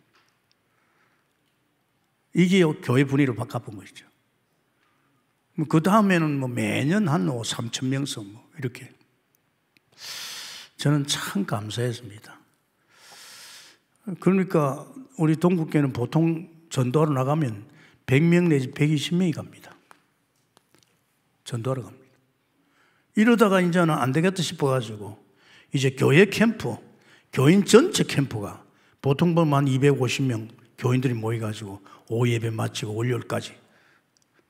이게 교회 분위기로 바꿔본 것이죠. 그 다음에는 매년 한 3,000명씩 이렇게. 저는 참 감사했습니다. 그러니까 우리 동국교회는 보통 전도하러 나가면 100명 내지 120명이 갑니다. 전도하러 갑니다. 이러다가 이제는 안 되겠다 싶어가지고 이제 교회 캠프, 교인 전체 캠프가 보통 보면 한 250명 교인들이 모여가지고 오후 예배 마치고 월요일까지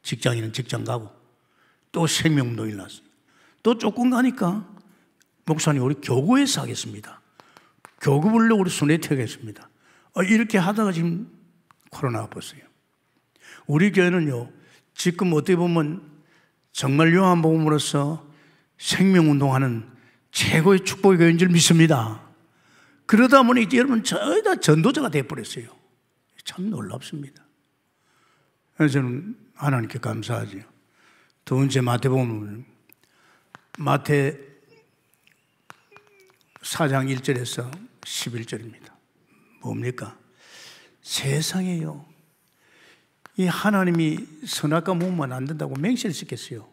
직장인은 직장 가고 또 생명운동이 났어요. 또 조금 가니까 목사님 우리 교구에서 하겠습니다. 교구별로 우리 순회퇴하겠습니다. 이렇게 하다가 지금 코로나가 벌어요. 우리 교회는요, 지금 어떻게 보면 정말 요한복음으로서 생명운동하는 최고의 축복의 교회인 줄 믿습니다. 그러다 보니 이제 여러분 저희 다 전도자가 되어버렸어요. 참 놀랍습니다. 저는 하나님께 감사하죠. 두 번째 마태복음, 마태 4장 1절에서 11절입니다. 뭡니까? 세상에요, 이 하나님이 선악과 모으면 안 된다고 맹세를 시켰어요.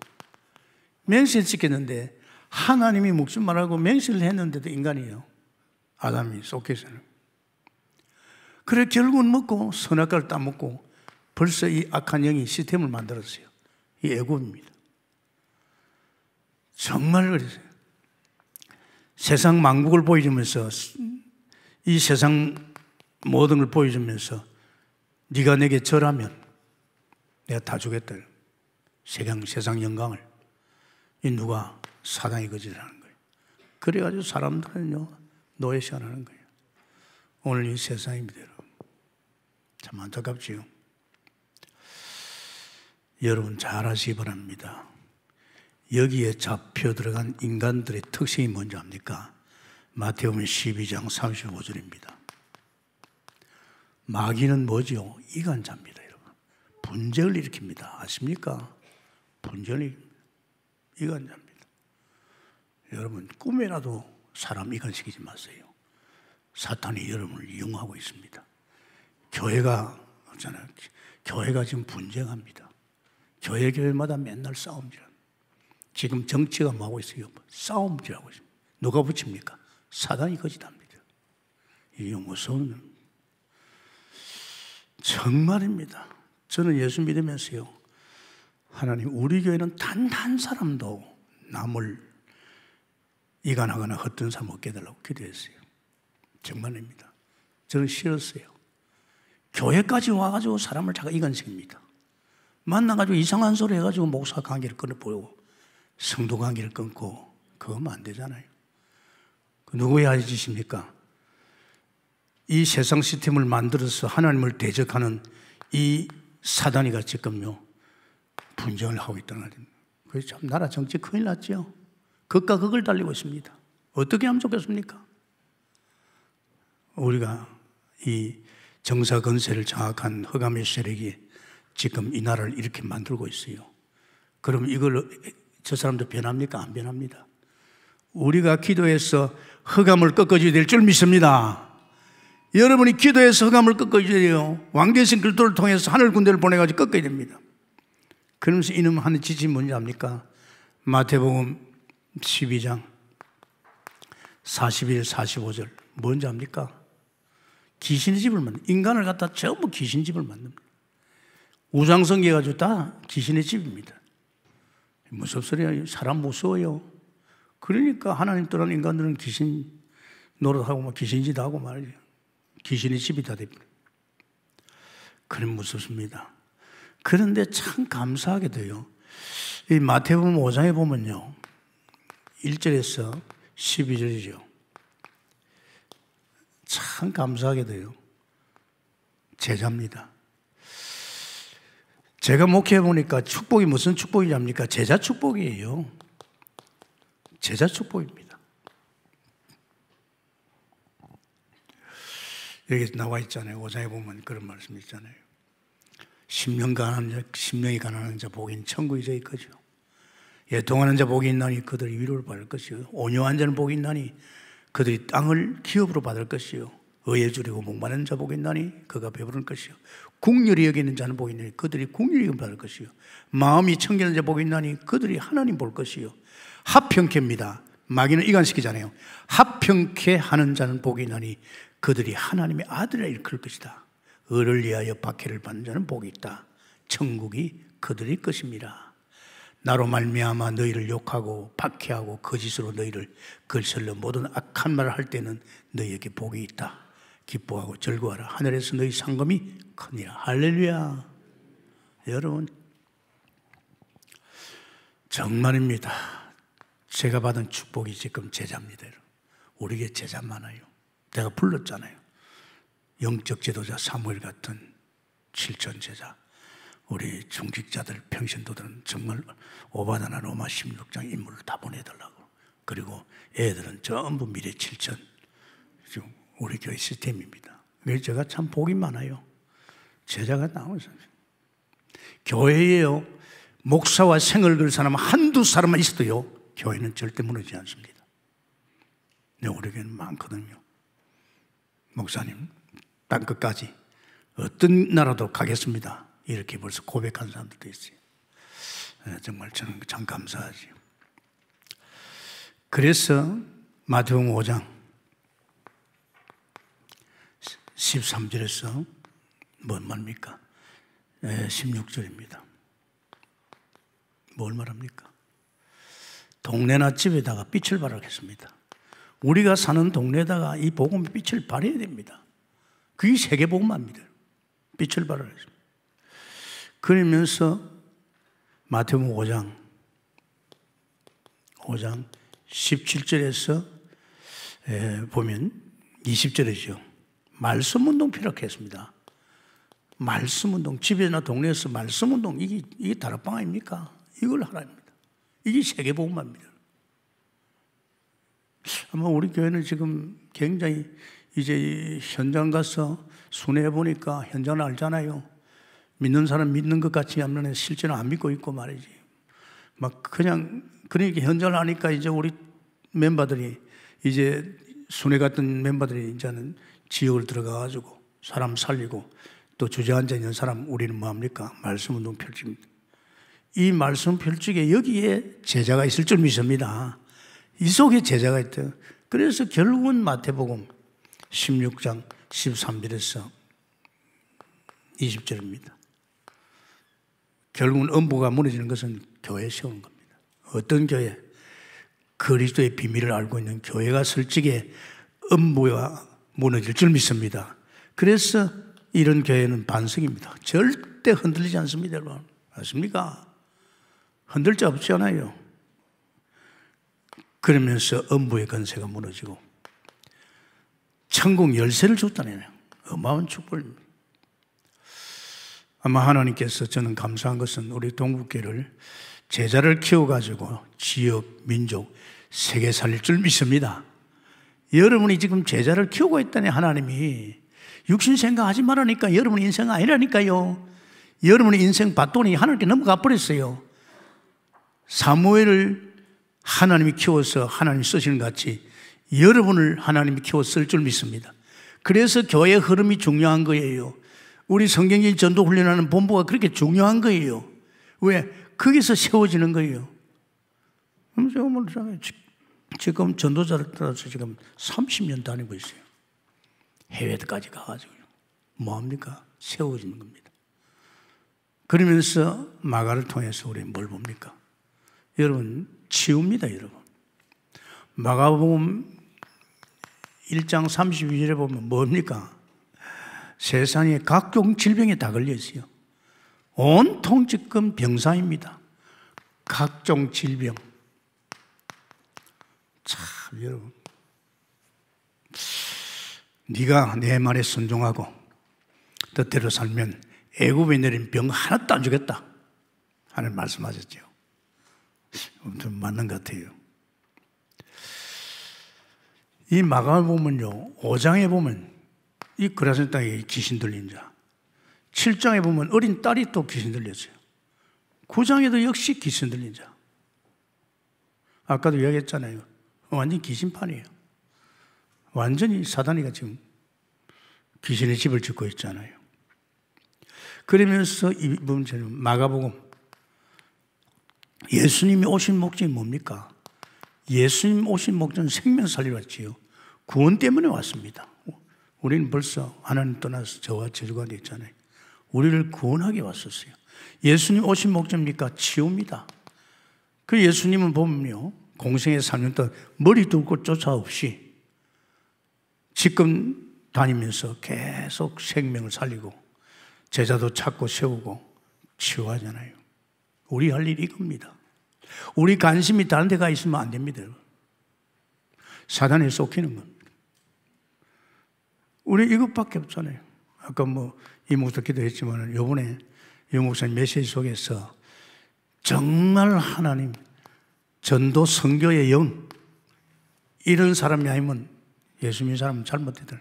맹세를 시켰는데 하나님이 묵지 말라고 맹세를 했는데도 인간이에요. 아담이 속해서는. 그래 결국은 먹고 선악과를 따먹고 벌써 이 악한 영이 시스템을 만들었어요. 이 애굽입니다. 정말 그랬어요. 세상 만국을 보여주면서, 이 세상 모든 걸 보여주면서 네가 내게 절하면 내가 다 주겠다. 세상 영광을. 이 누가? 사단이 거짓하는 거예요. 그래가지고 사람들은요 노예시간하는 거예요. 오늘 이 세상입니다, 여러분. 참 안타깝지요. 여러분 잘 아시기 바랍니다. 여기에 잡혀 들어간 인간들의 특성이 뭔지 압니까? 마태복음 12장 35절입니다. 마귀는 뭐죠? 이간자입니다, 여러분. 분쟁을 일으킵니다. 아십니까? 분쟁을 이간자입니다. 여러분 꿈에라도 사람 이간시키지 마세요. 사탄이 여러분을 이용하고 있습니다. 교회가 없잖아요. 교회가 지금 분쟁합니다. 교회마다 맨날 싸움질. 지금 정치가 뭐하고 있어요? 싸움질하고 있습니다. 누가 붙입니까? 사단이 거짓합니다. 이게 무서운 정말입니다. 저는 예수 믿으면서요, 하나님 우리 교회는 단 한 사람도 남을 이간하거나 헛된 사람 없게 해달라고 기도했어요. 정말입니다. 저는 싫었어요. 교회까지 와가지고 사람을 자꾸 이간시킵니다. 만나가지고 이상한 소리 해가지고 목사 관계를 끊어버리고 성도 관계를 끊고, 그거면 안 되잖아요. 누구의 짓입니까? 이 세상 시스템을 만들어서 하나님을 대적하는 이 사단이가 지금요 분쟁을 하고 있다는 거예요. 그래서 참 나라 정치 큰일 났죠. 극과 극을 달리고 있습니다. 어떻게 하면 좋겠습니까? 우리가 이 정사 건세를 장악한 흑암의 세력이 지금 이 나라를 이렇게 만들고 있어요. 그럼 이걸 저 사람도 변합니까? 안 변합니다. 우리가 기도해서 흑암을 꺾어줘야 될 줄 믿습니다. 여러분이 기도해서 흑암을 꺾어줘야 돼요. 왕대신 그리스도를 통해서 하늘 군대를 보내가지고 꺾어야 됩니다. 그러면서 이놈 하는 짓이 뭔지 압니까? 마태복음 12장 41, 45절 뭔지 압니까? 귀신의 집을 만듭니다. 인간을 갖다 전부 귀신 집을 만듭니다. 우상성기 해가지고 다 귀신의 집입니다. 무섭소리야. 사람 무서워요. 그러니까 하나님 떠난 인간들은 귀신 노릇하고 막 귀신짓 하고 말이에요. 귀신의 집이 다 됩니다. 그럼 무섭습니다. 그런데 참 감사하게도요, 이 마태복음 5장에 보면요 1절에서 12절이죠. 참 감사하게도요 제자입니다. 제가 목회해 보니까 축복이 무슨 축복이랍니까? 제자 축복이에요. 제자 축복입니다. 여기 나와 있잖아요. 5장에 보면 그런 말씀이 있잖아요. 10명이 가난한 자 복인 천국이 저희 거죠. 애통하는 자 복이 있나니 그들이 위로를 받을 것이요, 온유한 자는 복이 있나니 그들이 땅을 기업으로 받을 것이요, 의에 주리고 목마른 자 복이 있나니 그가 배부를 것이요, 국률이 여기는 자는 복이 있나니 그들이 국률이 받을 것이요, 마음이 청결한 자 복이 있나니 그들이 하나님 볼 것이요, 합평케입니다. 마귀는 이간시키잖아요. 합평케 하는 자는 복이 있나니 그들이 하나님의 아들이라 일컬 것이다. 의를 위하여 박해를 받는 자는 복이 있다. 천국이 그들의 것입니다. 나로 말미암아 너희를 욕하고 박해하고 거짓으로 너희를 걸설러 모든 악한 말을 할 때는 너희에게 복이 있다. 기뻐하고 즐거워하라. 하늘에서 너희 상금이 크니라. 할렐루야. 여러분 정말입니다. 제가 받은 축복이 지금 제자입니다. 우리에게 제자 많아요. 내가 불렀잖아요. 영적 지도자 사무엘 같은 7천 제자, 우리 중직자들 평신도들은 정말 오바다나 로마 16장 인물을 다 보내달라고. 그리고 애들은 전부 미래 7천. 우리 교회 시스템입니다. 그래서 제가 참 복이 많아요. 제자가 나오면서 교회에요 목사와 생을 걸 사람 한두 사람만 있어도요 교회는 절대 무너지지 않습니다. 네, 우리 교회는 많거든요. 목사님 땅끝까지 어떤 나라도 가겠습니다. 이렇게 벌써 고백한 사람들도 있어요. 정말 저는 참 감사하지. 그래서 마태복음 5장 13절에서 뭔 말입니까? 16절입니다. 뭘 말합니까? 동네나 집에다가 빛을 발하겠습니다. 우리가 사는 동네에다가 이 복음의 빛을 발해야 됩니다. 그게 세계복음화입니다. 빛을 발하겠습니다. 그러면서 마태복음 5장 17절에서 보면 20절이죠. 말씀운동 필요했습니다. 말씀운동, 집에나 동네에서 말씀운동, 이게 다락방 아닙니까? 이걸 하라입니다. 이게 세계복음화입니다. 아마 우리 교회는 지금 굉장히 이제 현장 가서 순회해 보니까 현장을 알잖아요. 믿는 사람 믿는 것 같이 하면 실제는 안 믿고 있고 말이지. 막 그냥 그러니까 현장을 하니까 이제 우리 멤버들이 이제 순회 같은 멤버들이 이제는 지역을 들어가가지고 사람 살리고 또 주저앉아 있는 사람 우리는 뭐합니까? 말씀운동 펼칩니다. 이 말씀 펼치기에 여기에 제자가 있을 줄 믿습니다. 이 속에 제자가 있대요. 그래서 결국은 마태복음 16장 13절에서 20절입니다. 결국은 음부가 무너지는 것은 교회에 세우는 겁니다. 어떤 교회? 그리스도의 비밀을 알고 있는 교회가 솔직히 음부가 무너질 줄 믿습니다. 그래서 이런 교회는 반석입니다. 절대 흔들리지 않습니다, 여러분. 맞습니까? 흔들 자 없지 않아요. 그러면서 음부의 권세가 무너지고 천국 열쇠를 줬다네요. 어마어마한 축복입니다. 아마 하나님께서 저는 감사한 것은 우리 동국교회를 제자를 키워가지고 지역, 민족, 세계 살릴 줄 믿습니다. 여러분이 지금 제자를 키우고 있다니 하나님이 육신 생각하지 말라니까 여러분 인생 아니라니까요. 여러분의 인생 바톤이 하나님께 넘어가 버렸어요. 사무엘을 하나님이 키워서 하나님이 쓰시는 것 같이 여러분을 하나님이 키워 쓸 줄 믿습니다. 그래서 교회의 흐름이 중요한 거예요. 우리 성경적인 전도 훈련하는 본부가 그렇게 중요한 거예요. 왜? 거기서 세워지는 거예요. 지금 전도자를 따라서 지금 30년 다니고 있어요. 해외까지 가가지고 뭐합니까? 세워지는 겁니다. 그러면서 마가를 통해서 우리 뭘 봅니까? 여러분 치웁니다. 여러분 마가복음 1장 32절에 보면 뭡니까? 세상에 각종 질병에 다 걸려있어요. 온통 지금 병사입니다. 각종 질병. 참 여러분 네가 내 말에 순종하고 뜻대로 살면 애굽에 내린 병 하나도 안 주겠다 하는 말씀하셨죠. 좀 맞는 것 같아요. 이 마가복음은요 5장에 보면 이 그라센 땅에 귀신 들린 자, 7장에 보면 어린 딸이 또 귀신 들렸어요. 9장에도 역시 귀신 들린 자. 아까도 이야기했잖아요. 완전히 귀신판이에요. 완전히 사단이가 지금 귀신의 집을 짓고 있잖아요. 그러면서 이 부분처럼 마가복음 예수님이 오신 목적이 뭡니까? 예수님 오신 목적은 생명 살리러 왔지요. 구원 때문에 왔습니다. 우리는 벌써 하나님 떠나서 저와 저주가 됐잖아요. 우리를 구원하게 왔었어요. 예수님 오신 목적입니까? 치유입니다. 그 예수님은 보면요 공생의 3년 동안 머리 둘 쫓아 없이 지금 다니면서 계속 생명을 살리고 제자도 찾고 세우고 치유하잖아요. 우리 할 일이 이겁니다. 우리 관심이 다른 데 가 있으면 안 됩니다. 사단에 속히는 겁니다. 우리 이것밖에 없잖아요. 아까 이 목사 기도했지만 요번에 이 목사님 메시지 속에서 정말 하나님 전도 선교의 영 이런 사람이 아니면 예수 믿는 사람은 잘못되더라.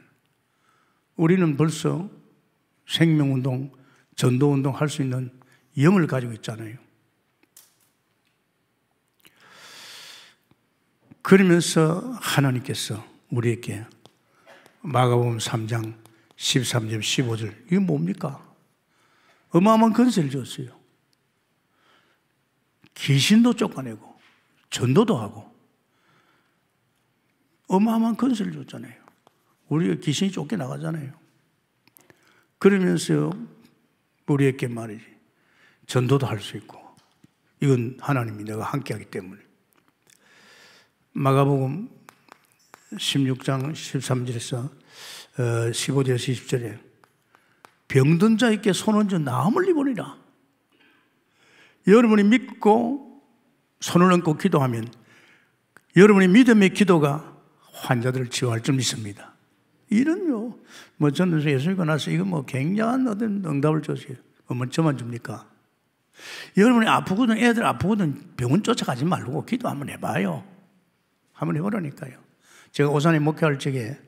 우리는 벌써 생명운동, 전도운동 할 수 있는 영을 가지고 있잖아요. 그러면서 하나님께서 우리에게 마가복음 3장 13절 15절 이게 뭡니까? 어마어마한 권세를 줬어요. 귀신도 쫓아내고 전도도 하고 어마어마한 권세를 줬잖아요. 우리가 귀신이 쫓겨나가잖아요. 그러면서 우리에게 말이지 전도도 할 수 있고 이건 하나님이 내가 함께하기 때문에 마가복음 16장 13절에서 15절에서 20절에 병든 자에게 손 얹어 나음을 입으리라. 여러분이 믿고 손을 얹고 기도하면 여러분의 믿음의 기도가 환자들을 치유할 줄 믿습니다. 이런요, 저는 예수님과 나서 이거 굉장한 어떤 응답을 줬어요. 저만 줍니까? 여러분이 아프거든, 애들 아프거든 병원 쫓아가지 말고 기도 한번 해봐요. 한번 해보라니까요. 제가 오산에 목회할 적에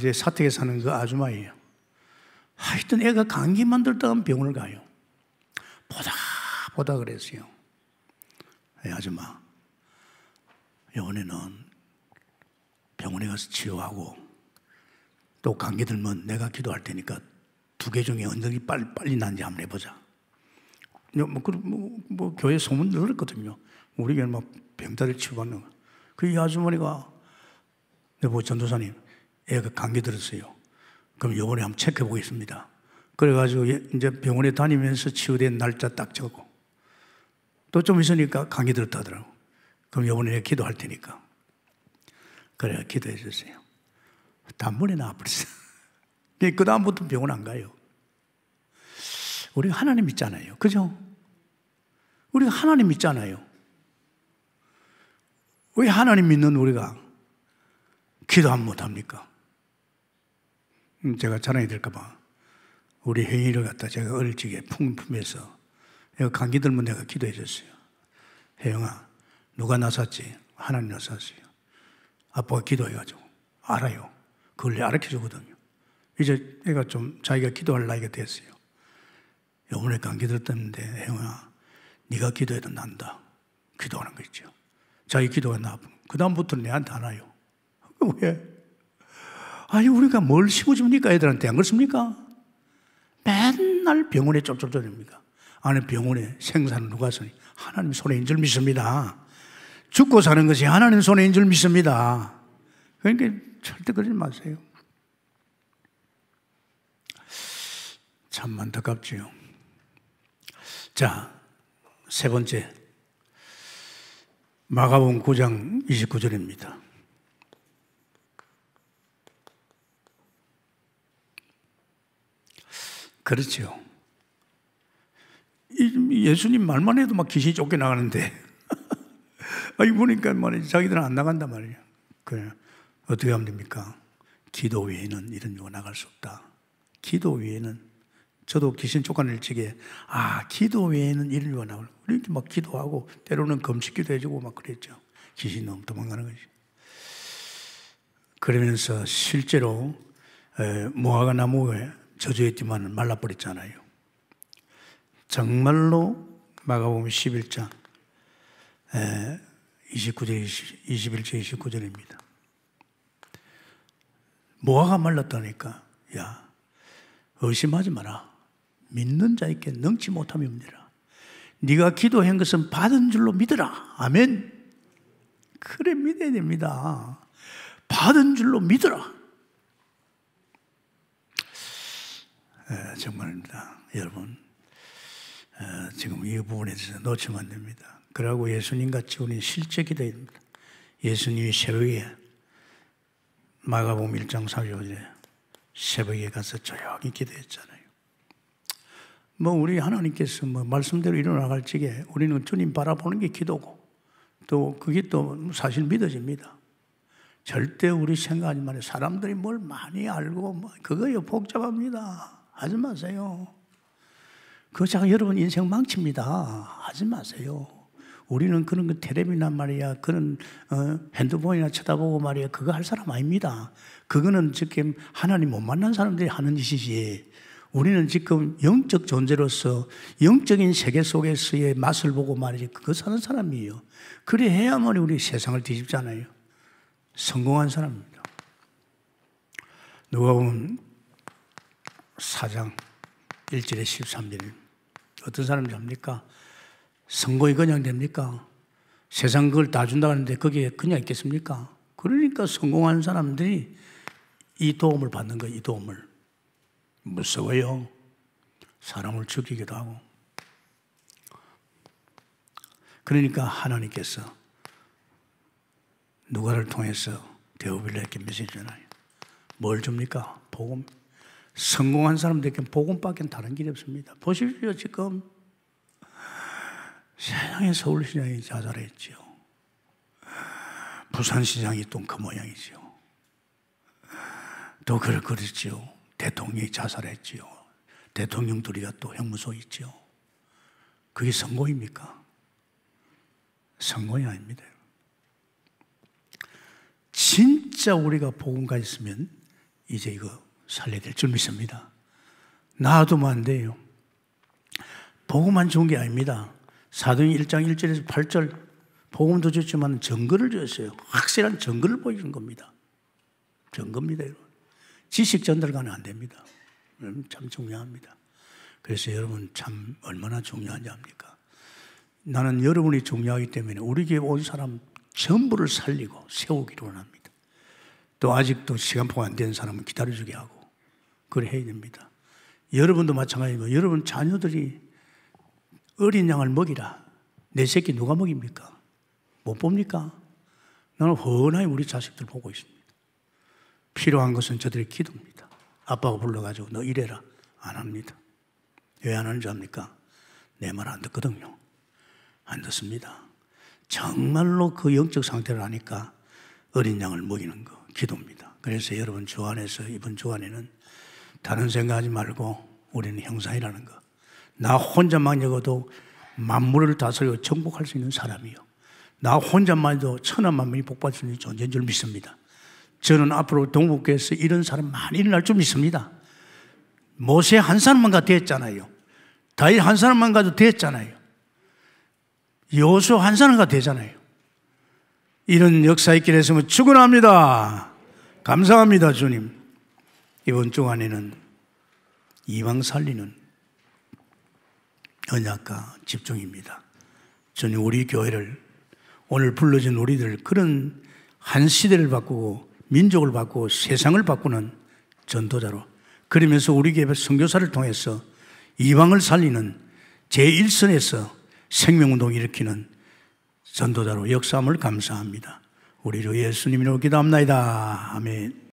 제 사택에 사는 그 아주마예요. 하여튼 애가 감기만 들다가 병원을 가요. 보다 그랬어요. 아줌마, 이번에는 병원에 가서 치료하고 또 감기 들면 내가 기도할 테니까 2개 중에 어느 게 빨리 난지 한번 해보자. 교회 소문 들었거든요. 우리 교회는 막 병자들 치료받는 거. 이 아주머니가, 여보 전도사님, 애가 감기 들었어요. 그럼 요번에 한번 체크해 보겠습니다. 그래가지고 이제 병원에 다니면서 치유된 날짜 딱 적고 또 좀 있으니까 감기 들었다 하더라고. 그럼 요번에 내가 기도할 테니까. 그래, 기도해 주세요. 단번에 나와버렸어. 그 다음부터 병원 안 가요. 우리가 하나님 믿잖아요. 그죠? 우리가 하나님 믿잖아요. 왜 하나님 믿는 우리가 기도 안 못합니까? 제가 자랑이 될까봐 우리 혜인이를 갖다 제가 어릴 적에 품에서 내가 감기 들면 내가 기도해 줬어요. 혜영아, 누가 나섰지? 하나님 나섰어요. 아빠가 기도해가지고 알아요. 그걸 내가 가르쳐 주거든요. 이제 애가 좀 자기가 기도할 나이가 됐어요. 요번에 감기 들었다는데 혜영아, 네가 기도해도 난다. 기도하는 거 있죠. 자기 기도가 나. 그 다음부터는 내한테 안 와요. 왜? 아니, 우리가 뭘 심어줍니까? 애들한테 안 그렇습니까? 맨날 병원에 쫓쫓다닙니까? 안에 병원에 생사는 누가 서니? 하나님 손에 있는 줄 믿습니다. 죽고 사는 것이 하나님 손에 있는 줄 믿습니다. 그러니까 절대 그러지 마세요. 참 안타깝지요. 자, 세 번째, 마가복음 9장 29절입니다. 그렇죠. 예수님 말만 해도 막 귀신이 쫓겨나가는데 아니 보니까 말이지 자기들은 안 나간단 말이에요. 그래, 어떻게 하면 됩니까? 기도 외에는 이런 거 나갈 수 없다. 기도 외에는, 저도 귀신 쫓아낼 적에 기도 외에는 이런 거 나올, 이렇게 막 기도하고 때로는 금식기도 해주고 막 그랬죠. 귀신이 너무 도망가는 거지. 그러면서 실제로 무화과 나무에 저주했지만 말라버렸잖아요. 정말로 마가복음 11장 21절 29절입니다. 무화과 말랐다니까, 야, 의심하지 마라. 믿는 자에게 능치 못함이 없느니라. 네가 기도한 것은 받은 줄로 믿으라. 아멘. 그래, 믿어야 됩니다. 받은 줄로 믿으라. 정말입니다. 여러분, 지금 이 부분에 대해서 놓치면 안 됩니다. 그러고 예수님같이 우리는 실제 기도해야 됩니다. 예수님이 새벽에 마가복음 1장 45절에 새벽에 가서 조용히 기도했잖아요. 우리 하나님께서 말씀대로 일어나갈 적에 우리는 주님 바라보는 게 기도고, 또 그게 또 사실 믿어집니다. 절대 우리 생각하지 말아요. 사람들이 뭘 많이 알고 그거요 복잡합니다. 하지 마세요. 그거 자꾸 여러분 인생 망칩니다. 하지 마세요. 우리는 그런 거 텔레비나 말이야, 그런 핸드폰이나 쳐다보고 말이야, 그거 할 사람 아닙니다. 그거는 지금 하나님 못 만난 사람들이 하는 짓이지. 우리는 지금 영적 존재로서 영적인 세계 속에서의 맛을 보고 말이지, 그거 사는 사람이에요. 그래 해야만 우리 세상을 뒤집잖아요. 성공한 사람입니다. 누가복음 4장 1절에 13절. 어떤 사람이 합니까? 성공이 그냥 됩니까? 세상 그걸 다 준다고 하는데 거기에 그냥 있겠습니까? 그러니까 성공한 사람들이 이 도움을 받는 거예요. 이 도움을. 무서워요. 사람을 죽이기도 하고. 그러니까 하나님께서 누가를 통해서 데오빌로에게 메시지 전하요. 뭘 줍니까? 복음. 성공한 사람들에게 복음밖에 다른 길이 없습니다. 보십시오. 지금 세상에 서울시장이 자살했지요. 부산시장이 또 그 모양이지요. 또 그렇지요. 대통령이 자살했지요. 대통령들이가 또 형무소에 있지요. 그게 성공입니까? 성공이 아닙니다. 진짜 우리가 복음가 있으면 이제 이거 살려야 될 줄 믿습니다. 놔두면 안 돼요. 복음만 좋은 게 아닙니다. 사도행 1장 1절에서 8절 복음도 줬지만 증거를 줬어요. 확실한 증거를 보여주는 겁니다. 증거입니다. 지식 전달과는 안 됩니다. 참 중요합니다. 그래서 여러분 참 얼마나 중요한지 압니까? 나는 여러분이 중요하기 때문에 우리 교회 온 사람 전부를 살리고 세우기로 합니다. 또 아직도 시간포가 안 된 사람은 기다려주게 하고 그래 해야 됩니다. 여러분도 마찬가지고 여러분 자녀들이 어린 양을 먹이라. 내 새끼 누가 먹입니까? 못 봅니까? 나는 훤하게 우리 자식들 보고 있습니다. 필요한 것은 저들의 기도입니다. 아빠가 불러가지고 너 이래라. 안 합니다. 왜 안 하는지 압니까? 내 말 안 듣거든요. 안 듣습니다. 정말로 그 영적 상태를 하니까 어린 양을 먹이는 거 기도입니다. 그래서 여러분 주 안에서 이번 주안에는 다른 생각하지 말고 우리는 형상이라는 거. 나 혼자만 적어도 만물을 다스리고 정복할 수 있는 사람이요. 나 혼자만 해도 천하 만민이 복받을 수 있는 존재인 줄 믿습니다. 저는 앞으로 동북교회에서 이런 사람 많이 일어날 줄 믿습니다. 모세 한 사람만 가도 됐잖아요. 다윗 한 사람만 가도 됐잖아요. 여호수아 한 사람 가도 되잖아요. 이런 역사의 길에 서면 축원합니다. 감사합니다, 주님. 이번 주간에는 이방 살리는 언약과 집중입니다. 주님, 우리 교회를 오늘 불러진 우리들 그런 한 시대를 바꾸고 민족을 바꾸고 세상을 바꾸는 전도자로, 그러면서 우리 교회 선교사를 통해서 이방을 살리는 제1선에서 생명운동을 일으키는 전도자로 역사함을 감사합니다. 우리 주 예수님으로 기도합나이다. 아멘.